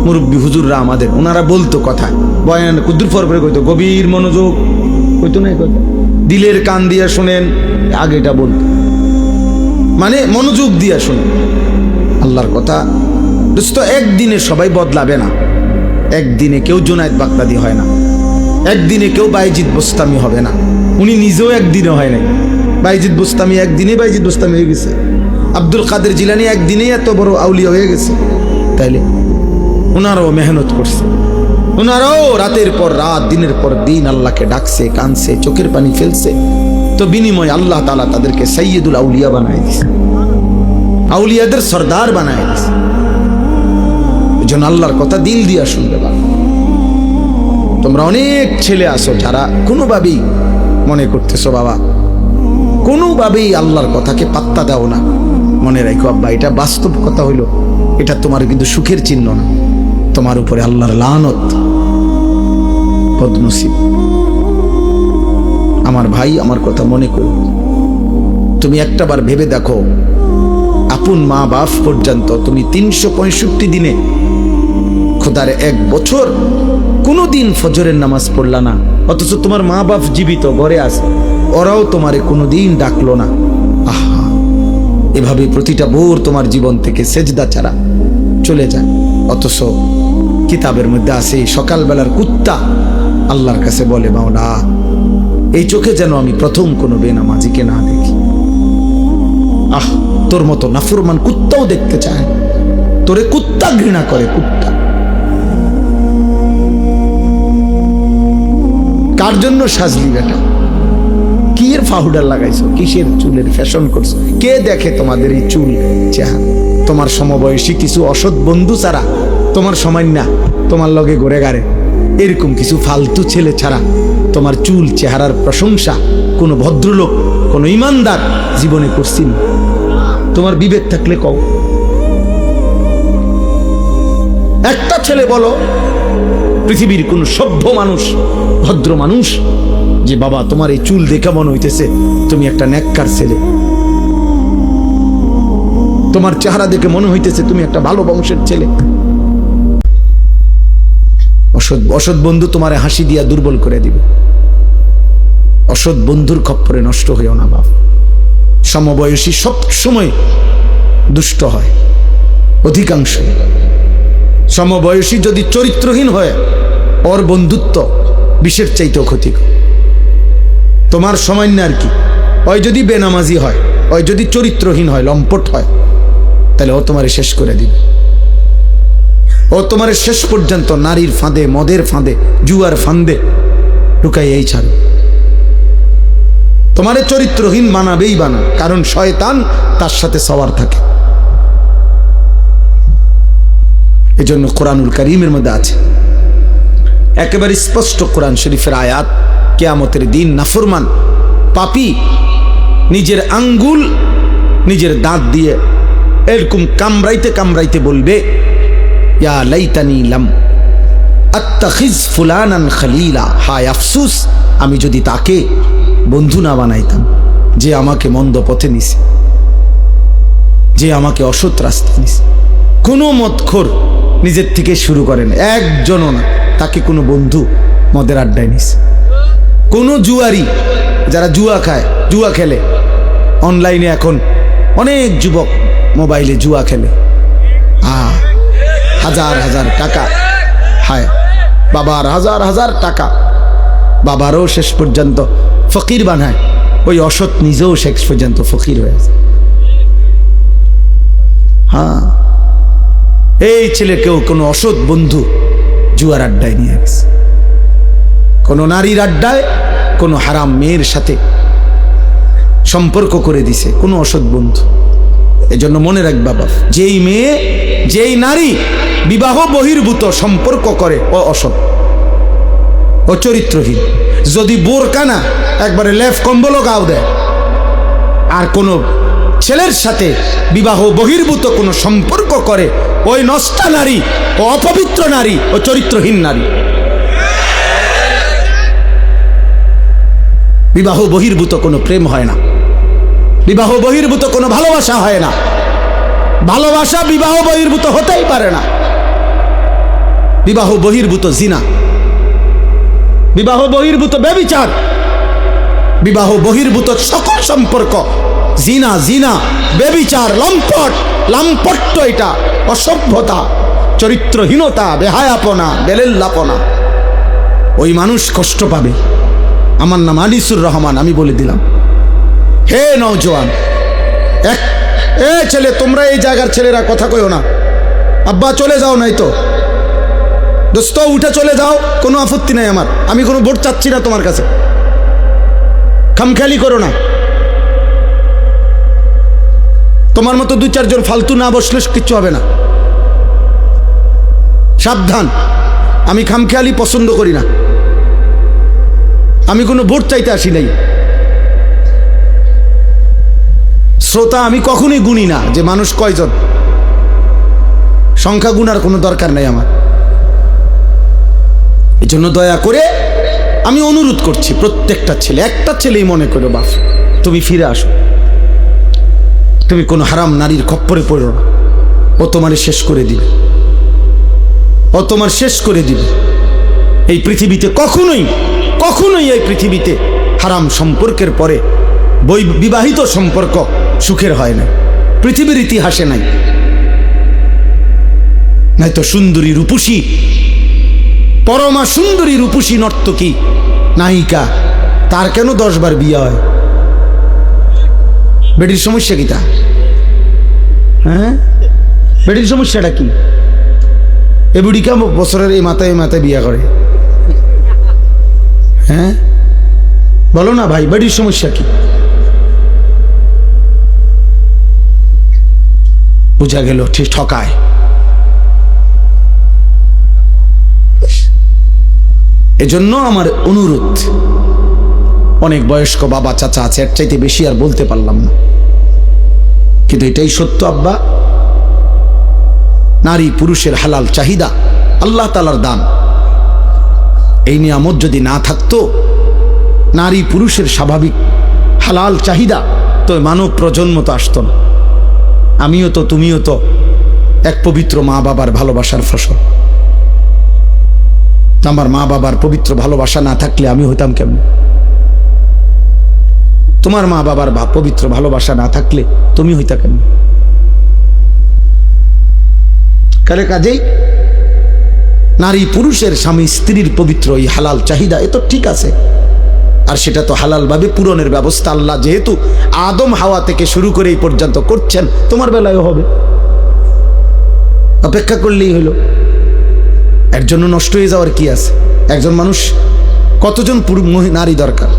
মুরব্বী হুজুররা আমাদের, ওনারা বলতো কথা, বয়ান কুদ্দুর ফর করে কইতো, গভীর মনোযোগ কইতো না, কথা দিলের কান দিয়ে শোনেন, আগে এটা বলতো, মানে মনোযোগ দিয়ে শোনেন আল্লাহর কথা। দোস্ত, একদিনে সবাই বদলাবে না, একদিনে কেউ জুনায়েদ বাগদাদি হয় না, একদিনে কেউ বাইজিদ বোস্তামি হবে না। উনি নিজেও একদিনে হয় নাই। বাইজিদ বোস্তামি একদিনে বাইজিদ বোস্তামি হয়ে গেছে, আব্দুল কাদের জিলানী একদিনেই এত বড় আউলিয়া হয়ে গেছে। তাইলে ওনারাও মেহনত করছে, ওনারাও রাতের পর রাত দিনের পর দিন আল্লাহকে ডাকছে, কানছে, চোখের পানি ফেলছে, তো বিনিময় আল্লাহ তাআলা তাদেরকে সাইয়্যিদুল আউলিয়া বানায় দিয়েছে, আউলিয়াদের সর্দার বানায় দিয়েছে। এজন্য আল্লাহর কথা দিল দিয়া শুনবে। তোমরা অনেক ছেলে আসো যারা কোনোভাবেই মনে করতেছো বাবা, কোনোভাবেই আল্লাহর কথাকে পাত্তা দাও না। মনে রাখো আব্বা, এটা বাস্তব কথা হইল, এটা তোমার কিন্তু সুখের চিহ্ন না, তোমার উপরে আল্লাহর লানত, বদনসিব। আমার ভাই, আমার কথা মনে করো, তুমি একটাবার ভেবে দেখো, আপন মা বাপ পর্যন্ত তুমি 365 দিনে, খোদার 1 বছর কোনো দিন ফজরের নামাজ পড়লা না, অথচ তোমার মা বাপ জীবিত ঘরে আছে, ওরাও তোমারে কোনোদিন ডাকলো না। আহা, এভাবে প্রতিটা ভোর তোমার জীবন থেকে সেজদা ছাড়া চলে যায়। অথচ কিতাবের মধ্যে আছে সকালবেলার কুত্তা আল্লাহর কাছে বলে, মাওলা এই চোখে যেন আমি প্রথম কোনো বেনামাজিকে না দেখি। আহ, তোর মতো নাফরমান কুত্তাও দেখতে চায়, তোরে কুত্তা ঘৃণা করে, কুত্তা। কার জন্য সাজলি বেটা? কি এর পাউডার লাগাইছো? কিসের চুলের ফ্যাশন করছো? কে দেখে তোমাদের এই চুল চেহারা? তোমার সমবয়সী কিছু অসৎ বন্ধু ছাড়া, তোমার সময় না তোমার লগে ঘুরে গাড়ে এরকম কিছু ফালতু ছেলে ছাড়া তোমার চুল চেহারার প্রশংসা কোনো ভদ্রলোক, কোনো ইমানদার জীবনে করছি না। তোমার বিবেক থাকলে কও, একটা ছেলে বলো পৃথিবীর কোন সভ্য মানুষ, ভদ্র মানুষ, যে বাবা তোমার এই চুল দেখে মনে হইতেছে তুমি একটা নেককার ছেলে, তোমার চেহারা দেখে মনে হইতেছে তুমি একটা ভালো বংশের ছেলে। অসৎ বন্ধু তোমারে হাসি দিয়া দুর্বল করে দিবে। অসৎ বন্ধুর খপ্পরে নষ্ট হইও না বাপ। সমবয়সী সব সময় দুষ্ট হয়, অধিকাংশ সমবয়সী যদি চরিত্রহীন হয়, ওর বন্ধুত্ব বিষের চাইতেও ক্ষতিকর। তোমার সময় না আর কি, ওই যদি বেনামাজি হয়, ওই যদি চরিত্রহীন হয়, লম্পট হয়, তাহলে ও তোমারে শেষ করে দিবে। ও তোমারে শেষ পর্যন্ত নারীর ফাঁদে, মদের ফাঁদে, জুয়ার ফাঁদে ঢুকাইয়াই ছাড়ে। তোমারে চরিত্রহীন বানাবেই বানাবে, কারণ শয়তান তার সাথে সওয়ার থাকে। এজন্য কোরআনুল কারীমের মধ্যে আছে একেবারে স্পষ্ট, কোরআন শরীফের আয়াত, কিয়ামতের দিন নাফরমান পাপী নিজের আঙ্গুল নিজের দাঁত দিয়ে এরকম কামড়াইতে কামড়াইতে বলবে, ইয়া লাইতানি লাম আত্তাখিজ ফুলানান খলিলা, হায় আফসোস আমি যদি তাকে বন্ধু না বানাইতাম, যে আমাকে মন্দ পথে নিছে, যে আমাকে অসৎ রাস্তা নিছে। কোনো মদখোর নিজের থেকে শুরু করেন, একজনও না, তাকে কোনো বন্ধু মদের আড্ডায় নিছে। কোনো জুয়ারি, যারা জুয়া খায়, জুয়া খেলে অনলাইনে, এখন অনেক যুবক মোবাইলে জুয়া খেলে, হাজার হাজার টাকা, হায় বাবার হাজার হাজার টাকা, বাবারও শেষ পর্যন্ত ফকির বানায়, ওই অসৎ নিজেও শেষ পর্যন্ত ফকির হয়ে যায়। হ্যাঁ, এই ছেলেকেও কোনো অসৎ বন্ধু জুয়ার আড্ডায় নিয়ে গেছে, কোনো নারীর আড্ডায়, কোনো হারাম মেয়ের সাথে সম্পর্ক করে দিছে কোনো অসৎ বন্ধু। এজন্য মনে রাখবা বাবা, যেই মেয়ে যেই নারী বিবাহ বহির্ভূত সম্পর্ক করে ও অসৎ, ও চরিত্রহীন। যদি বোরকা না একবারে লেফ কম্বলও গাও দেয়, আর কোনো ছেলের সাথে বিবাহ বহির্ভূত কোনো সম্পর্ক করে, ওই নষ্টা নারী, ও অপবিত্র নারী, ও চরিত্রহীন নারী। বিবাহ বহির্ভূত কোনো প্রেম হয় না, বিবাহ বহির্ভূত কোনো ভালোবাসা হয় না, ভালোবাসা বিবাহ বহির্ভূত হতেই পারে না। বিবাহ বহির্ভূত জিনা, বিবাহ বহির্ভূত ব্যভিচার, বিবাহ বহির্ভূত সকল সম্পর্ক জিনা, জিনা, ব্যভিচার, লম্পট, লাম্পট্য, এটা অসভ্যতা, চরিত্রহীনতা, বেহায়াপনা, বেলেল্লাপনা। ওই মানুষ কষ্ট পাবে। আমার নাম আনিসুর রহমান, আমি বলে দিলাম। হে নওজোয়ান, ছেলে, তোমরা এই জায়গার ছেলেরা কথা কইও না, আব্বা চলে যাও, নাই তো দোস্ত উঠে চলে যাও, কোনো আপত্তি নাই আমার, আমি কোনো ভোট চাচ্ছি না তোমার কাছে, খামখেয়ালি করো না। তোমার মতো দুই চারজন ফালতু না বসলে কিচ্ছু হবে না, সাবধান। আমি খামখেয়ালি পছন্দ করি না, আমি কোনো ভোট চাইতে আসি নাই। শ্রোতা আমি কখনোই গুনি না যে মানুষ কয়জন, সংখ্যা গুনার কোনো দরকার নাই আমার। এই জন্য দয়া করে আমি অনুরোধ করছি প্রত্যেকটা ছেলে, একটা ছেলেই মনে করো বাপ, তুমি ফিরে আসো, তুমি কোনো হারাম নারীর খপ্পরে পড়ো না, ও তোমার শেষ করে দিবে, ও তোমার শেষ করে দিবে। এই পৃথিবীতে কখনোই কখনোই এই পৃথিবীতে হারাম সম্পর্কের পরে বিবাহিত সম্পর্ক সুখের হয় না, পৃথিবীর ইতিহাসে নাই। নাই তো সুন্দরী রূপসী, পরমা সুন্দরী রূপসী নর্তকী নায়িকা, তার কেন 10 বার বিয়ে হয়? বেটির সমস্যা কি তা? হ্যাঁ, বেটির সমস্যাটা কি? এ বুড়িকা বছরের এই মাথায় মাথায় বিয়ে করে। হ্যাঁ বলো না ভাই, বেটির সমস্যা কি? বুঝা গেল ঠিক ঠকায়। এজন্য আমার অনুরোধ, অনেক বয়স্ক বাবা চাচা আছে, এর চাইতে বেশি আর বলতে পারলাম না, কিন্তু এটাই সত্য আব্বা। নারী পুরুষের হালাল চাহিদা আল্লাহ তাআলার দান। এই নিয়ামত যদি না থাকতো, নারী পুরুষের স্বাভাবিক হালাল চাহিদা, তো মানব প্রজন্ম তো আসতো না। আমিও তো, তুমিও তো এক পবিত্র মা বাবার ভালোবাসার ফসল। আমার মা বাবার পবিত্র ভালোবাসা না থাকলে আমি হইতাম কেমন? তোমার মা বাবার পবিত্র ভালোবাসা না থাকলে তুমি হইতা কেমন? কালে কাজেই নারী পুরুষের, স্বামী স্ত্রীর পবিত্র এই হালাল চাহিদা, এ তো ঠিক আছে, আর সেটা তো হালাল ভাবে পূরণের ব্যবস্থা আল্লাহ যেহেতু আদম হাওয়া থেকে শুরু করে এই পর্যন্ত করছেন, তোমার বেলায়ও হবে, অপেক্ষা করলেই হলো। এর জন্য নষ্ট হয়ে যাওয়ার কি আছে? একজন মানুষ কতজন নারী দরকার?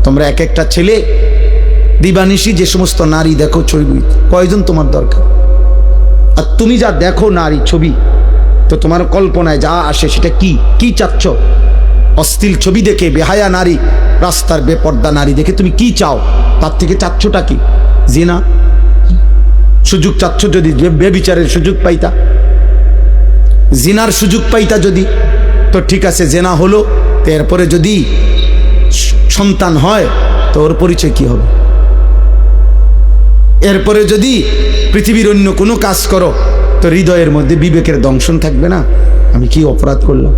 তোমরা এক একটা ছেলে দিবানিশি যে সমস্ত নারী দেখো ছবি, কয়জন তোমার দরকার? আর তুমি যা দেখো নারী ছবি, তো তোমার কল্পনায় যা আসে সেটা কি কি চাচ্ছ? অশ্লীল ছবি দেখে, বেহায়া নারী, রাস্তার বেপর্দা নারী দেখে তুমি কি চাও? তার থেকে চাচ্ছটা কি? জিনা সুযোগ চাচ্ছ? যদি বেবিচারের সুযোগ পাইতা, জিনার সুযোগ পাইতা যদি, তো ঠিক আছে, জেনা হলো, তো এরপরে যদি সন্তান হয় তো ওর পরিচয় কি হবে? এরপরে যদি পৃথিবীর অন্য কোনো কাজ করো, তো হৃদয়ের মধ্যে বিবেকের দংশন থাকবে না, আমি কি অপরাধ করলাম?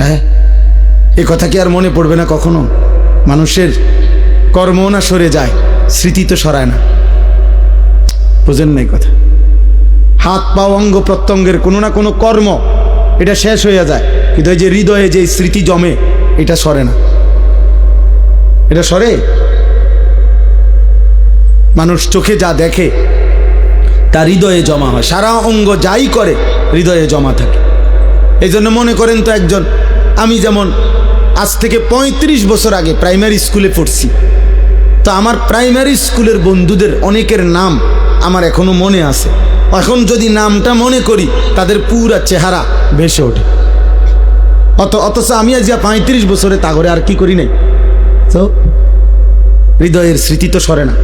হ্যাঁ, এ কথা কি আর মনে পড়বে না কখনো? মানুষের কর্ম না সরে যায়, স্মৃতি তো সরায় না। বুঝেন না এই কথা? হাত পা অঙ্গ প্রত্যঙ্গের কোনো না কোনো কর্ম এটা শেষ হয়ে যায়, কিন্তু এই যে হৃদয়ে যে স্মৃতি জমে, এটা সরে না। এটা সরে? মানুষ চোখে যা দেখে তা হৃদয়ে জমা হয়, সারা অঙ্গ যাই করে হৃদয়ে জমা থাকে। এই জন্য মনে করেন তো একজন, আমি যেমন আজ থেকে ৩৫ বছর আগে প্রাইমারি স্কুলে পড়ছি। তো আমার প্রাইমারি স্কুলের বন্ধুদের অনেকের নাম আমার এখনো মনে আছে। এখন যদি নামটা মনে করি তাদের পুরা চেহারা ভেসে ওঠে। অথচ আমি আজ ৩৫ বছরে তা করে আর কি করি নাই, তো হৃদয়ের স্মৃতি তো সরে না।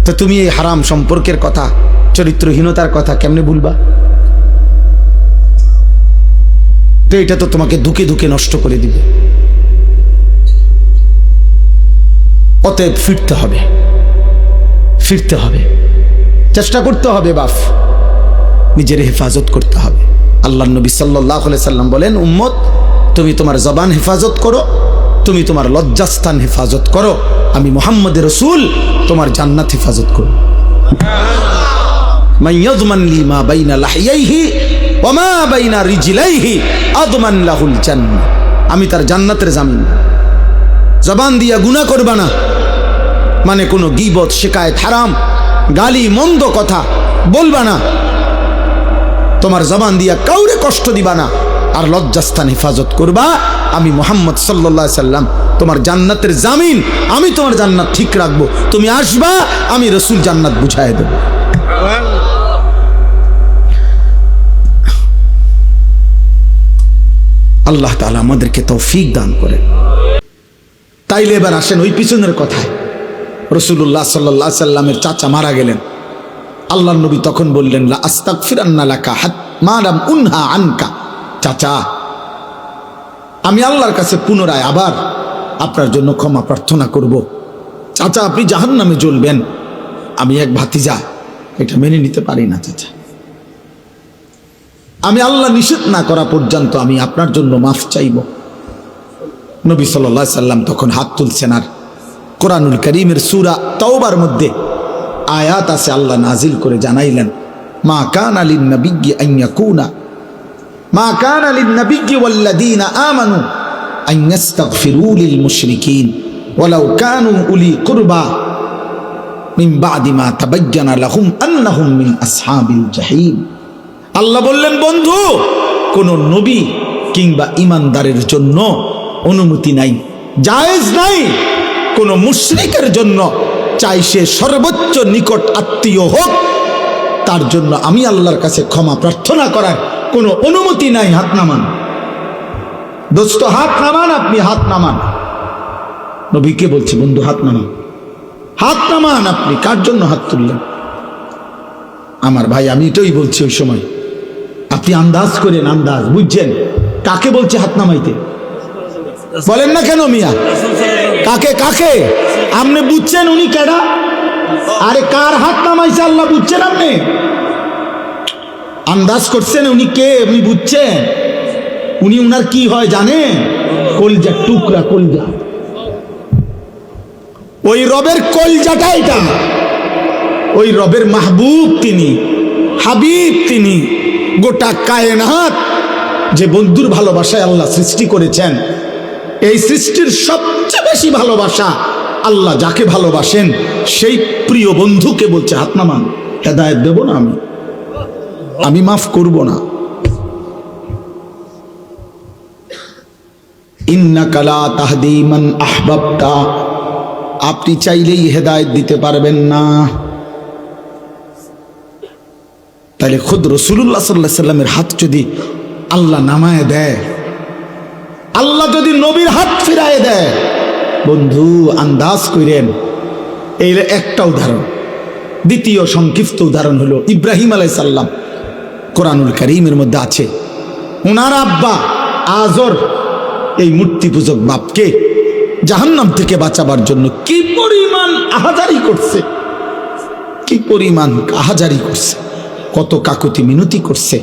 তো তুমি এই হারাম সম্পর্কের কথা, চরিত্রহীনতার কথা কেমনে ভুলবা? তো এটা তো তোমাকে দুকে দুকে নষ্ট করে দিবে। অতএব ফিরতে হবে, ফিরতে হবে, চেষ্টা করতে হবে, বাপ নিজের হেফাজত করতে হবে। আল্লাহ নবী সাল্লাল্লাহু আলাইহি সাল্লাম বলেন, উম্মত তুমি তোমার জবান হেফাজত করো, তুমি তোমার লজ্জাস্থান হেফাজত করো, আমি মুহাম্মদ রাসূল তোমার জান্নাত হেফাজত করব। মান ইয়াযমান লি মা বাইনা লাহিয়াইহি ওয়া মা বাইনা রিজলাইহি আযমান লাহুল জান্নাহ। আমি তার জান্নাতের জামিন। জবান দিয়া গুনাহ করবা না, মানে কোনো গীবত, শিকায়েত, হারাম, গালি, মন্দ কথা বলবা না, তোমার জবান দিয়া কাউরে কষ্ট দিবা না, আর লজ্জাস্থান হেফাজত করবা। আমি মুহাম্মদ সাল্লাল্লাহু আলাইহি সাল্লাম তোমার জান্নাতের জামিন, আমি তোমার জান্নাত ঠিক রাখবো। তুমি আসবা, আমি রাসূল জান্নাত বুঝায় দেব। আল্লাহ তাআলা আমাদেরকে তৌফিক দান করেন। তাইলে এবার আসেন ওই পিছনের কথায়। রাসূলুল্লাহ সাল্লাল্লাহু আলাইহি সাল্লামের চাচা মারা গেলেন। আল্লাহর নবী তখন বললেন, লা আস্তাগফিরান্না লাকা মা লাম উনহা আনকা। চাচা, আমি আল্লাহর কাছে পুনরায় আবার আপনার জন্য ক্ষমা প্রার্থনা করব। চাচা, আপনি জাহান্নামে জ্বলবেন, আমি এক ভাতিজা, এটা মেনে নিতে পারি না চাচা। আমি আল্লাহ নিষেধ না করা পর্যন্ত আমি আপনার জন্য মাফ চাইব। নবী সাল্লাল্লাহু আলাইহি সাল্লাম তখন হাত তুলছেন, আর কোরআনুল কারীমের সূরা তাওবার মধ্যে আয়াত আছে, আল্লাহ নাজিল করে জানাইলেন, মা কানা লিন নাবিয়্যি আন ইয়াকুনা মা কানা লিন নাবিয়্যি ওয়াল্লাযীনা আমানু আন ইস্তাগফিরু লিল মুশরিকিন ওয়ালাউ কানু উলি কুরবা মিন বাদি মা তাবায়্যানা লাহুম আন্নাহুম মিন আসহাবিল জাহিম। আল্লাহ বললেন, বন্ধু, কোন নবী কিংবা ঈমানদারের জন্য অনুমতি নাই, জায়েজ নাই কোন মুশরিকের জন্য, চাই সে সর্বোচ্চ নিকট আত্মীয় হোক, তার জন্য আমি আল্লাহর কাছে ক্ষমা প্রার্থনা করার কোনো অনুমতি নাই। হাত নামান দোস্ত, হাত নামান, আপনি হাত নামান। নবীকে বলছে, বন্ধু হাত নামান, হাত নামান। আপনি কার জন্য হাত তুললেন? আমার ভাই, আমি এটাই বলছি ওই সময়, আপনি আন্দাজ করেন, আন্দাজ বুঝছেন কাকে বলছে হাত নামাইতে? বলেন না কেন মিয়া, কাকে কাকে? আপনি বুঝছেন উনি কেডা? আরে কার হাত নামাইছে আল্লাহ বুঝছেন? আপনি আন্দাজ করছেন উনি কে? উনি বুঝছেন উনি উনার কি হয় জানেন? কলজা টুকরা, কলজা। ওই রবের কলজাটা এটা, ওই রবের মাহবুব তিনি, হাবিব তিনি। গোটা কায়নাত যে বন্ধুর ভালোবাসায় আল্লাহ সৃষ্টি করেছেন, এই সৃষ্টির সবচেয়ে বেশি ভালোবাসা আল্লাহ যাকে ভালোবাসেন সেই প্রিয় বন্ধুকে বলছে হাত নামান। হেদায়েত দেব না আমি মাফ করব না। ইন্নাকা লা তাহদি মান আহবাবতা, আপনি চাইলেই হেদায়েত দিতে পারবেন না। তাহলে খুদ রাসূলুল্লাহ সাল্লাল্লাহু আলাইহি সাল্লামের হাত যদি আল্লাহ নামায় দেয়, আল্লাহ যদি নবীর হাত ফিরায় দেয়, বন্ধু আন্দাজ করেন। এই একটা উদাহরণ। দ্বিতীয় সংক্ষিপ্ত উদাহরণ হলো ইব্রাহিম আলাইহিস সালাম। কোরআনুল কারীমের মধ্যে আছে, ওনার আব্বা আজর এই মূর্তি পূজক বাপকে জাহান্নাম থেকে বাঁচাবার জন্য কি পরিমাণ আহাজারি করছে, কি পরিমাণ আহাজারি করছে, কত কাকুতি মিনতি করছে।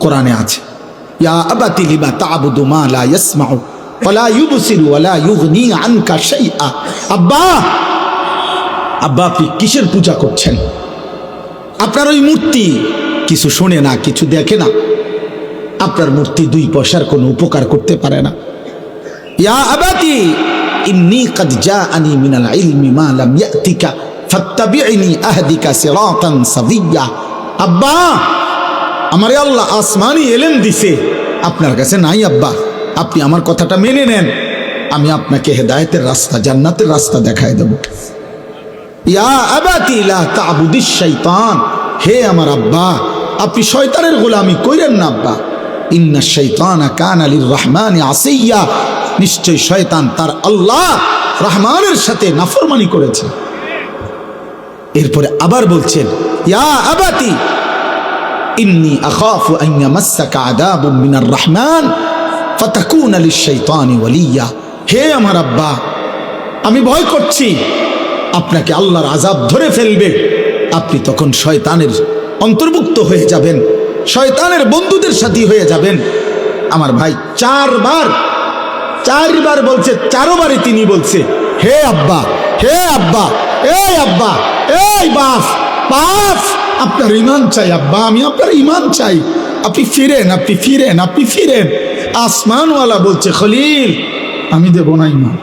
কোরআনে আছে, ইয়া আবাতি লিমা তা'বুদু মা লা ইয়াসমাউ ওয়া লা ইউবসিরু ওয়া লা ইউগনি আনকা শাইআ। আব্বা, আব্বা আপনি কিসের পূজা করছেন? আপনার ওই মূর্তি কিছু শোনে না, কিছু দেখে না। আপনার মূর্তি 2 পয়সার কোনো উপকার করতে পারে না। ইয়া আবাতি ইন্নী ক্বাদ জাআনি মিনাল ইলমি মা লাম ইয়াতিকা ফাত্তাবি'নি আহদিকা সিরাতান সাবিয়্যা। আব্বা, আমারে আল্লাহ আসমানি এলেম দিছে, আপনার কাছে নাই আব্বা। আপনি আমার কথাটা মেনে নেন, আমি আপনাকে হেদায়েতের রাস্তা, জান্নাতের রাস্তা দেখায় দেব। ইয়া আবাতি লা তা'বুদিশ শাইতান, হে আমার আব্বা, আপনি শয়তানের গোলামি কইরেন না আব্বা। ইন্নাশ শাইতানা কানা লির রহমানি আসিয়া, নিশ্চয় শয়তান তার আল্লাহ রহমানের সাথে নাফরমানি করেছে। এরপরে আবার বলছেন, ইয়া আবাতি ইন্নী আখাফু আন ইয়ামাসসাকা আযাবুম মিনার রহমান ফাতাকুনা লিশ-শাইতানি ওয়ালিয়া, হে আমার আব্বা, আমি ভয় করছি আপনাকে আল্লাহর আযাব ধরে ফেলবে, আপনি তখন শয়তানের অন্তর্ভুক্ত হয়ে যাবেন, শয়তানের বন্ধুদের সাথী হয়ে যাবেন। আমার ভাই চারবার বলছে, চারবারে তিনি বলছে, হে আব্বা, হে আব্বা, এই আব্বা, এই বাপ, আপনার ঈমান চাই আব্বা, আমি আপনার ঈমান চাই, আপনি ফিরেন, আপনি ফিরেন, আপনি ফিরেন। আসমানওয়ালা বলছে, খলিল আমি দেব না ঈমান,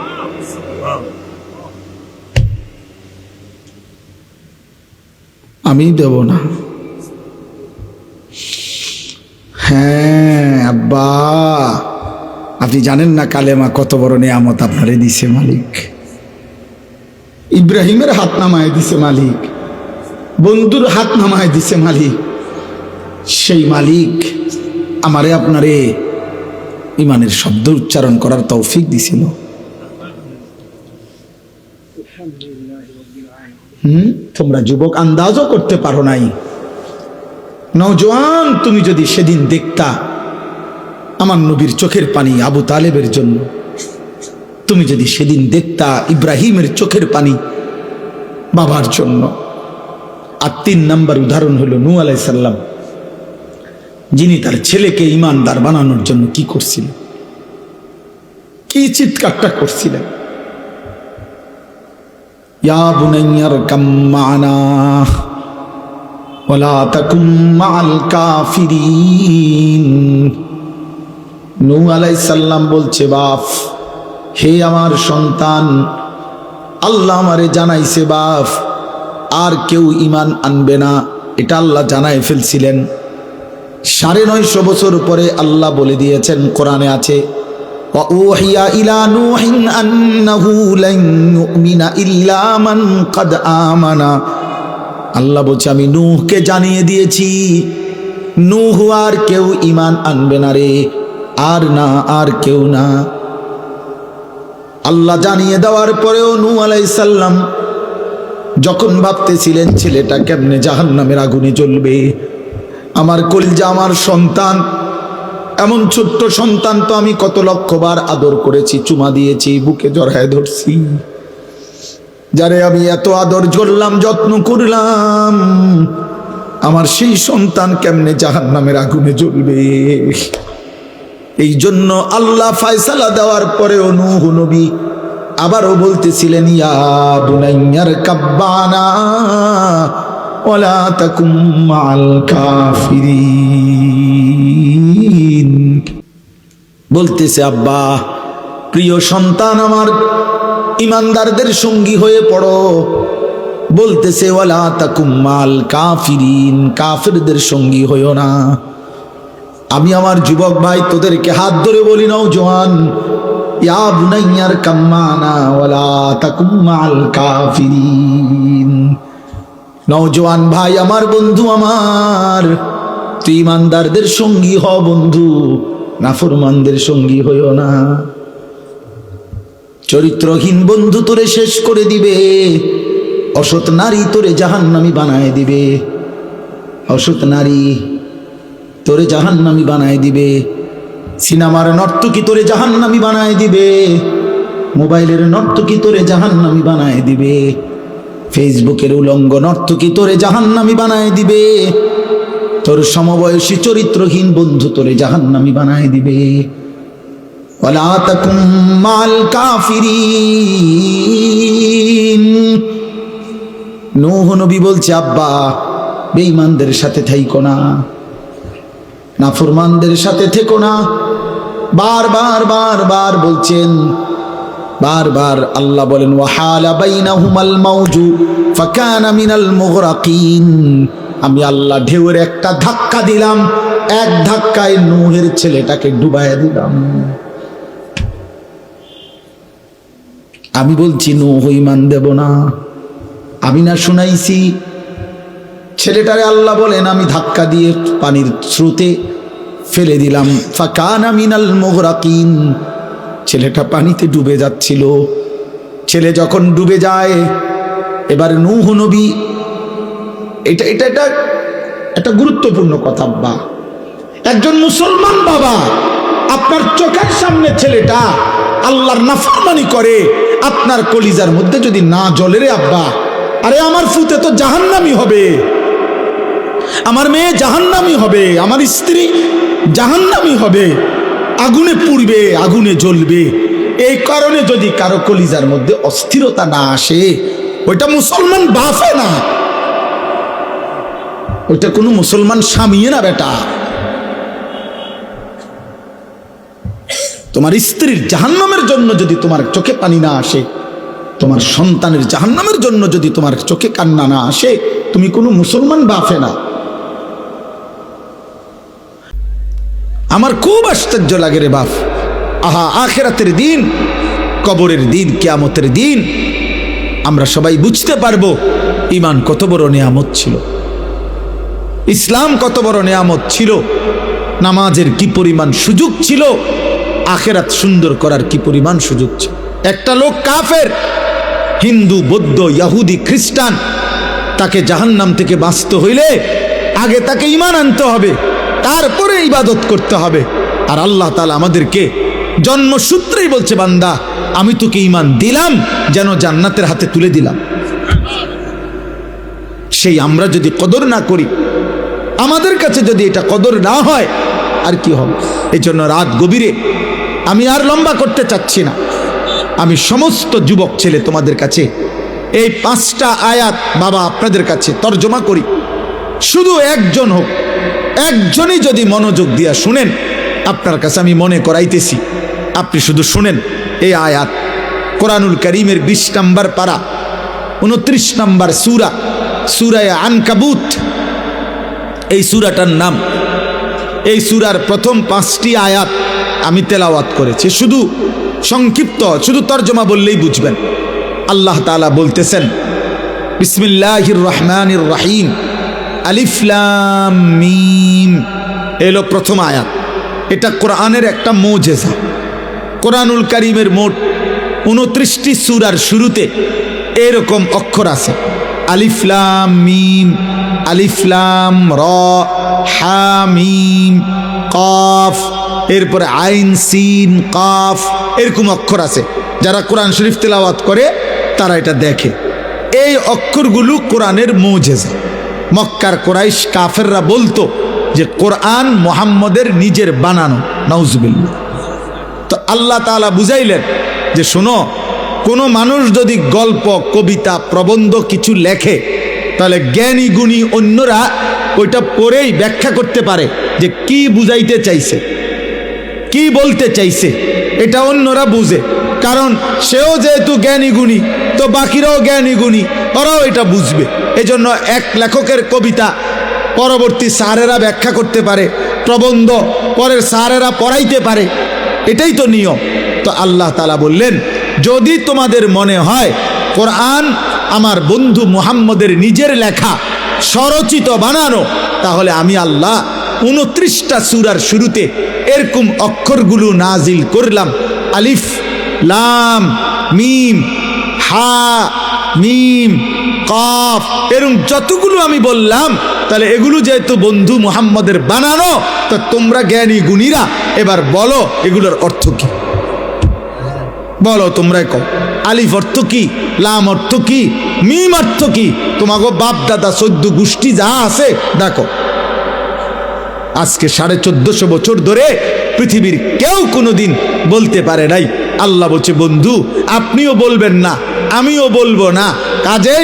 আমি দেব না। হ্যাঁ আব্বা, আপনি জানেন না কালেমা কত বড় নিয়ামত আপনারে দিছে মালিক। ইব্রাহিমের হাত নামায় দিছে মালিক, বন্ধুর হাত নামায় দিছে মালিক। সেই মালিক আমারে আপনারে ইমানের শব্দ উচ্চারণ করার তৌফিক দিছিল। তোমরা যুবক আন্দাজও করতে পারো নাই। নওজোয়ান, তুমি যদি সেদিন দেখতা আমার নবীর চোখের পানি আবু তালেবের জন্য, তুমি যদি সেদিন দেখতা ইব্রাহিমের চোখের পানি বাবার জন্য। আর 3 নম্বর উদাহরণ হলো নূহ আলাইহিস সালাম, যিনি তার ছেলেকে ঈমানদার বানানোর জন্য কি করছিলেন, কি চিৎকারটা করছিলেন। ইয়া বুনাইয়ার কাম মা'না ওয়ালা তাকুম মা'আল কাফিরিন। নূহ আলাইহিস সালাম বলছে, বাপ, হে আমার সন্তান, আল্লাহ আমারে জানাইছে বাপ আর কেউ ঈমান আনবে না, এটা আল্লাহ জানায় ফেলছিলেন। 950 বছর পরে আল্লাহ বলে দিয়েছেন, কোরআনে আছে, ওয়া উহিয়া ইলা নূহিন আন্নাহু লান ইউমিনা ইল্লা মান ক্বাদ আমানা। আল্লাহ বলছে, আমি নূহকে জানিয়ে দিয়েছি, নূহ আর কেউ ঈমান আনবে না রে, আর না, আর কেউ না। আল্লাহ জানিয়ে দেওয়ার পরেও নূহ আলাইহিস সালাম যখন ভাবতেছিলেন ছেলেটা কেমনে জাহান্নামের আগুনে জ্বলবে, আমার কলিজা, আমার সন্তান, এমন ছোট্ট সন্তান তো আমি কত লক্ষবার আদর করেছি, চুমা দিয়েছি, বুকে জড়ায় ধরছি, যারে আমি এত আদর করলাম, যত্ন করলাম, আমার সেই সন্তান কেমনে জাহান্নামের আগুনে জ্বলবে। এই জন্য আল্লাহ ফয়সালা দেওয়ার পরেও নূহ নবী আবারও বলতেছিলেন, ইয়া বুনাইয়ার কাব্বানা ওয়ালা তাকুম মা'আল কাফিরিন। বলতেছে, আব্বা, প্রিয় সন্তান আমার, ঈমানদারদের সঙ্গী হয়ে পড়ো। বলতেছে, ওয়ালা তাকুম মা'আল কাফিরিন, কাফিরদের সঙ্গী হইও না। আমি আমার যুবক ভাই তোদেরকে হাত ধরে বলি, নওজোয়ান, ইয়া বুনাইয়ার কাম মা'না ওয়ালা তাকুম মা'আল কাফিরিন। নওজোয়ান ভাই আমার, বন্ধু আমার, তুই ঈমানদারদের সঙ্গী হ বন্ধু, নাফরমানদের সঙ্গী হইও না। চরিত্রহীন বন্ধু তোরে শেষ করে দিবে, অসৎ নারী তোরে জাহান্নামী বানায় দিবে, অসৎ নারী তোরে জাহান্নামী বানায় দিবে, সিনেমার নর্তকী তোরে জাহান্নামী বানায় দিবে, মোবাইলের নর্তকী তোরে জাহান্নামী বানায় দিবে, ফেসবুকের উলঙ্গ নর্তকী তোরে জাহান্নামী বানায় দিবে, তোর সমবয়সী চরিত্রহীন বন্ধু তোরে জাহান্নামী বানায় দিবে। ওয়ালা তাকুম মা'আল কাফিরিন। নূহ নবী বলছে, আব্বা, বেঈমানদের সাথে থাইকো না, নাফরমানদের সাথে থেকো না। বারবার বারবার বলছেন, বারবার আল্লাহ বলেন, ওয়াহালা বাইনাহুমাল মাউজু ফাকানা মিনাল মুগরাকিন। আমি আল্লাহ ঢেউয়ের একটা ধাক্কা দিলাম, এক ধাক্কায় নূহের ছেলেটাকে ডুবাইয়া দিলাম। আমি বলছি নূহ ঈমান দেব না, আমি না শুনাইছি। ছেলেটারে আল্লাহ বলেন আমি ধাক্কা দিয়ে পানির স্রোতে ফেলে দিলাম, ফাকানা মিনাল মুগরাকিন। ছেলেটা পানিতে ডুবে যাচ্ছিল। ছেলে যখন ডুবে যায়, এবার নূহ নবী, এটা এটা এটা একটা গুরুত্বপূর্ণ কথা আব্বা। একজন মুসলমান বাবা, আপনার চোখের সামনে ছেলেটা আল্লাহর নাফরমানি করে, আপনার কলিজার মধ্যে যদি না জ্বলে রে আব্বা, আরে আমার ফুতে তো জাহান্নামী হবে, আমার মেয়ে জাহান্নামী হবে, আমার স্ত্রী জাহান্নামী হবে, আগুনে পুড়বে, আগুনে জ্বলবে। এই কারণে যদি কারো কলিজার মধ্যে অস্থিরতা না আসে, ওইটা মুসলমান বাফে না, ওইটা কোনো মুসলমান স্বামীয়ে না বেটা। তোমার স্ত্রীর জাহান্নামের জন্য যদি তোমার চোখে পানি না আসে, তোমার সন্তানের জাহান্নামের জন্য যদি তোমার চোখে কান্না না আসে, তুমি কোনো মুসলমান বাফে না। আমার খুব আশ্চর্য লাগে রে বাপ, আহা আখিরাতের দিন, কবরের দিন, কিয়ামতের দিন আমরা সবাই বুঝতে পারবো ঈমান কত বড় নিয়ামত ছিল, ইসলাম কত বড় নিয়ামত ছিল, নামাজের কি পরিমাণ সুযোগ ছিল, আখিরাত সুন্দর করার কি পরিমাণ সুযোগ ছিল। একটা লোক কাফের, হিন্দু, বৌদ্ধ, ইহুদি, খ্রিস্টান, তাকে জাহান্নাম থেকে বাঁচতে হইলে আগে তাকে ঈমান আনতে হবে, তারপরে ইবাদত করতে হবে। আর আল্লাহ তাআলা আমাদেরকে জন্মসূত্রেই বলছে, বান্দা আমি তোকে ঈমান দিলাম যেন জান্নাতের হাতে তুলে দিলাম। সেই আমরা যদি কদর না করি, আমাদের কাছে যদি এটা কদর না হয়, আর কি হবে। এই জন্য রাত গভীরে আমি আর লম্বা করতে চাচ্ছি না, আমি সমস্ত যুবক ছেলে তোমাদের কাছে এই 5টা আয়াত বাবা আপনাদের কাছে তর্জমা করি। শুধু একজন হোক, একজনই যদি মনোযোগ দিয়া শুনেন, আপনার কাছে আমি মনে করাইতেছি, আপনি শুধু শুনেন এই আয়াত। কোরআনুল কারীমের 20 নম্বর পারা, 29 নম্বর সূরা, সূরা আনকাবুত এই সূরাটার নাম। এই সূরার প্রথম 5টি আয়াত আমি তেলাওয়াত করেছি, শুধু সংক্ষিপ্ত, শুধু তর্জমা বললেই বুঝবেন। আল্লাহ তাআলা বলতেছেন, বিসমিল্লাহির রহমানির রহিম, আলিফ লাম মিম। এলো প্রথম আয়াত। এটা কোরআনের একটা মুজিজা। কোরআনুল কারীমের মোট 29টি সূরার শুরুতে এরকম অক্ষর আছে, আলিফ লাম মিম, আলিফ লাম র, হা মিম, কফ, এরপরে আইন সিন কাফ, এরকম অক্ষর আছে। যারা কোরআন শরীফ তেলাওয়াত করে তারা এটা দেখে। এই অক্ষরগুলো কোরআনের মুজিজা। মক্কার কুরাইশ কাফেররা বলতো যে কোরআন মুহাম্মদের নিজের বানানো, নাউজুবিল্লাহ। তো আল্লাহ তাআলা বুঝাইলেন যে শোনো, কোনো মানুষ যদি গল্প, কবিতা, প্রবন্ধ কিছু লেখে, তাহলে জ্ঞানী গুণী অন্যরা ওইটা পড়েই ব্যাখ্যা করতে পারে যে কি বুঝাইতে চাইছে, কি বলতে চাইছে, এটা অন্যরা বুঝে। কারণ সেও যেহেতু জ্ঞানী গুণী, তো বাকিরাও জ্ঞানী গুণী, ওরাও এটা বুঝবে। এজন্য এক লেখকের কবিতা পরবর্তী স্যারেরা ব্যাখ্যা করতে পারে, প্রবন্ধ পরের স্যারেরা পড়াইতে পারে, এটাই তো নিয়ম। তো আল্লাহ তাআলা বললেন, যদি তোমাদের মনে হয় কোরআন আমার বন্ধু মুহাম্মদের নিজের লেখা, স্বরচিত, বানানো, তাহলে আমি আল্লাহ 29টা সূরার শুরুতে এরকম অক্ষরগুলো নাজিল করলাম, আলিফ লাম মিম, হা মিম, কফ, এরকম যতগুলো আমি বললাম, তাহলে এগুলো যেহেতু বন্ধু মুহাম্মদের বানানো, তো তোমরা জ্ঞানী গুণীরা এবার বলো এগুলোর অর্থ কি, বলো তোমরাই কও। আলিফ অর্থ কি, লাম অর্থ কি, মিম অর্থ কি, তোমাকে বাপ দাদা 14 গোষ্ঠী যা আছে দেখো। আজকে 1450 বছর ধরে পৃথিবীর কেউ কোনোদিন বলতে পারে নাই। আল্লাহ বলছে, বন্ধু আপনিও বলবেন না, আমিও বলবো না, কাজে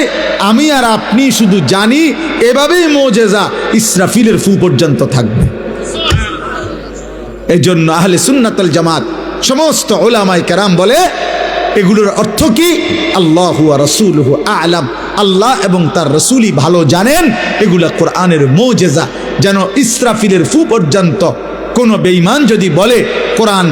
আমি আর আপনি শুধু জানি, এভাবেই মুজিজা ইসরাফিলের ফু পর্যন্ত থাকবে। এই জন্য আহলে সুন্নাত ওয়াল জামাত সমস্ত উলামায়ে কেরাম বলে এগুলোর অর্থ কি, আল্লাহু ওয়া রাসূলুহু আ'লাম, আল্লাহ এবং তার রাসূলই ভালো জানেন। এগুলা কোরআনের মুজিজা, যেন ইসরাফিলের ফু পর্যন্ত কোনো বেঈমান যদি বলে কোরআন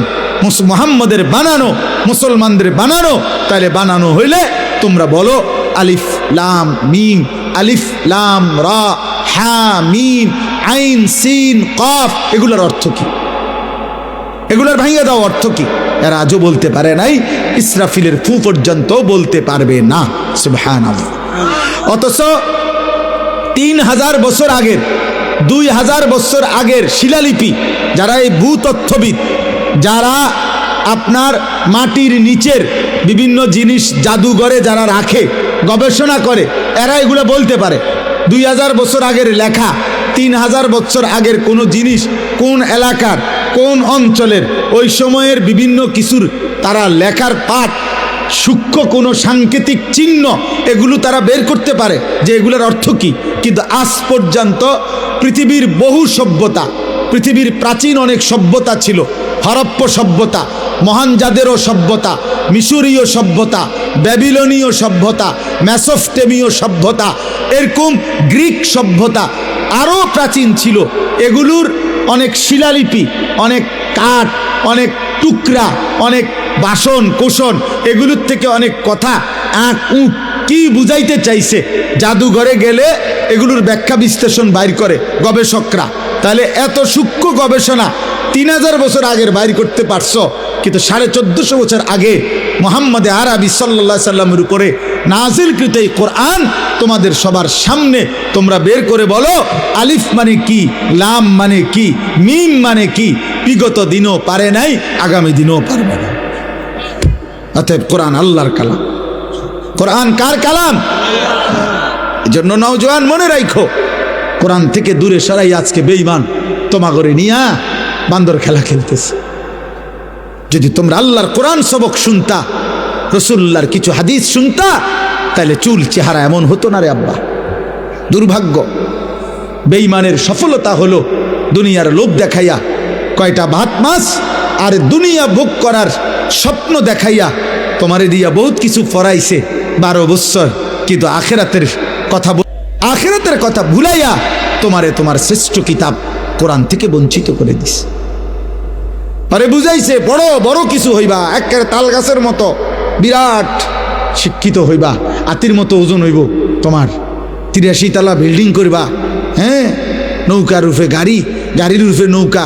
মুহাম্মদের বানানো, মুসলমানদের বানানো, তাহলে বানানো হইলে তোমরা বলো আলিফ লাম মিম, আলিফ লাম রা হা মিম আইন সিন কফ, এগুলোর অর্থ কি? এগুলোর ভাঙিয়ে দাও অর্থ কি? এরা আজও বলতে পারে নাই, ইসরাফিলের ফু পর্যন্ত বলতে পারবে না। সুবহানাল্লাহ। অথচ 3000 বছর আগের, 2000 বছর আগের শিলালিপি, যারা এই ভূতত্ত্ববিদ, যারা আপনার মাটির নিচের বিভিন্ন জিনিস জাদুঘরে যারা রাখে, গবেষণা করে, এরা এগুলো বলতে পারে। 2000 বছর আগের লেখা, 3000 বছর আগের কোনো জিনিস কোন এলাকার কোন অঞ্চলের ওই সময়ের বিভিন্ন কিছুর তারা লেখার পাঠ, সূক্ষ্ম কোনো সাংকেতিক চিহ্ন, এগুলো তারা বের করতে পারে যে এগুলোর অর্থ কি। কিন্তু আজ পর্যন্ত পৃথিবীর বহু সভ্যতা, পৃথিবীর প্রাচীন অনেক সভ্যতা ছিল, হরপ্প সভ্যতা, মহানজাদেরও সভ্যতা, মিশরীয় সভ্যতা, ব্যাবিলনীয় সভ্যতা, মেসোপটেমীয় সভ্যতা, এরকম গ্রিক সভ্যতা আরও প্রাচীন ছিল। এগুলোর অনেক শিলালিপি, অনেক কাঠ, অনেক টুকরা, অনেক বাসন কোষণ, এগুলোর থেকে অনেক কথা আঁক উঁক কি বুঝাইতে চাইছে, জাদুঘরে গেলে এগুলোর ব্যাখ্যা বিশ্লেষণ বাইর করে গবেষকরা। তাহলে এত সূক্ষ্ম গবেষণা 3000 বছর আগের বাইর করতে পারছো, কিন্তু 1450 বছর আগে মুহাম্মদে আরবি সাল্লাল্লাহু আলাইহি সাল্লামের উপরে নাজিলকৃত এই কোরআন তোমাদের সবার সামনে তোমরা বের করে বলো আলিফ মানে কি, লাম মানে কি, মিম মানে কি। বিগত দিনও পারে নাই, আগামী দিনও পারবে না। অতএব কোরআন আল্লাহর কালাম। কোরআন কার কালাম? এজন্য নওজোয়ান মনে রাখো, কোরআন থেকে দূরে সরাই আজকে বেঈমান তোমাগরে নিয়া বান্দর খেলা খেলতেছে। যদি তোমরা আল্লাহর কোরআন সবক শুনতা, রাসূলুল্লাহর কিছু হাদিস শুনতা, তাহলে চুল চেহারা এমন হতো না রে আব্বা। দুর্ভাগ্য, বেঈমানের সফলতা হলো দুনিয়ার লোভ দেখাইয়া কয়টা ভাত মাছ আর দুনিয়া ভোগ করার স্বপ্ন দেখাইয়া তোমারে দিয়া বহুত কিছু ফরাইছে 12 বছর, কিন্তু আখিরাতের কথা ভুলাইয়া তোমারে তোমার শ্রেষ্ঠ কিতাব কোরআন থেকে বঞ্চিত করে দিস। আরে বুঝাইছে বড় বড় কিছু হইবা, একেবারে তাল গাছের মতো বিরাট শিক্ষিত হইবা, আতির মতো ওজন হইব তোমার, 83 তলা বিল্ডিং করবা, হ্যাঁ, নৌকা রূপে গাড়ি, গাড়ির রূপে নৌকা,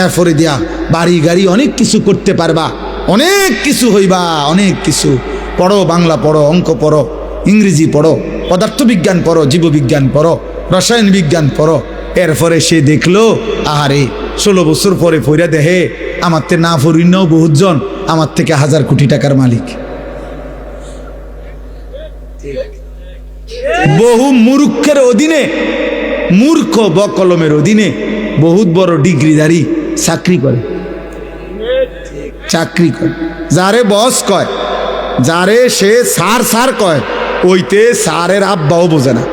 এরপরে দিয়া বাড়ি গাড়ি অনেক কিছু করতে পারবা, অনেক কিছু হইবা, অনেক কিছু। পড়ো, বাংলা পড়ো, অঙ্ক পড়ো, ইংরেজি পড়ো, পদার্থবিজ্ঞান পড়ো, জীববিজ্ঞান পড়ো, রসায়ন বিজ্ঞান পড়ো। এরপরে সে দেখলো আহারে 16 বছর পরে পইরা দেহে আমার তে না ফরিনাও বহুজন আমার থেকে 1000 কোটি টাকার মালিক। বহু মূর্খের অধীনে, মূর্খ বকলমের অধীনে বহুত বড় ডিগ্রিধারী চাকরি করে, চাকরি করে। যারে বস কয়, যারে সে স্যার স্যার কয়, ওইতে স্যারের আব্বাও বোঝে না।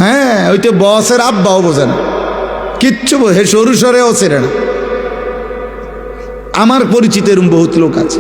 হ্যাঁ, ওইতে বসের আব্বাও বোঝে না, কিচ্ছু বোঝে, সরু সরেও চেনে না। আমার পরিচিত এরকম বহুত লোক আছে।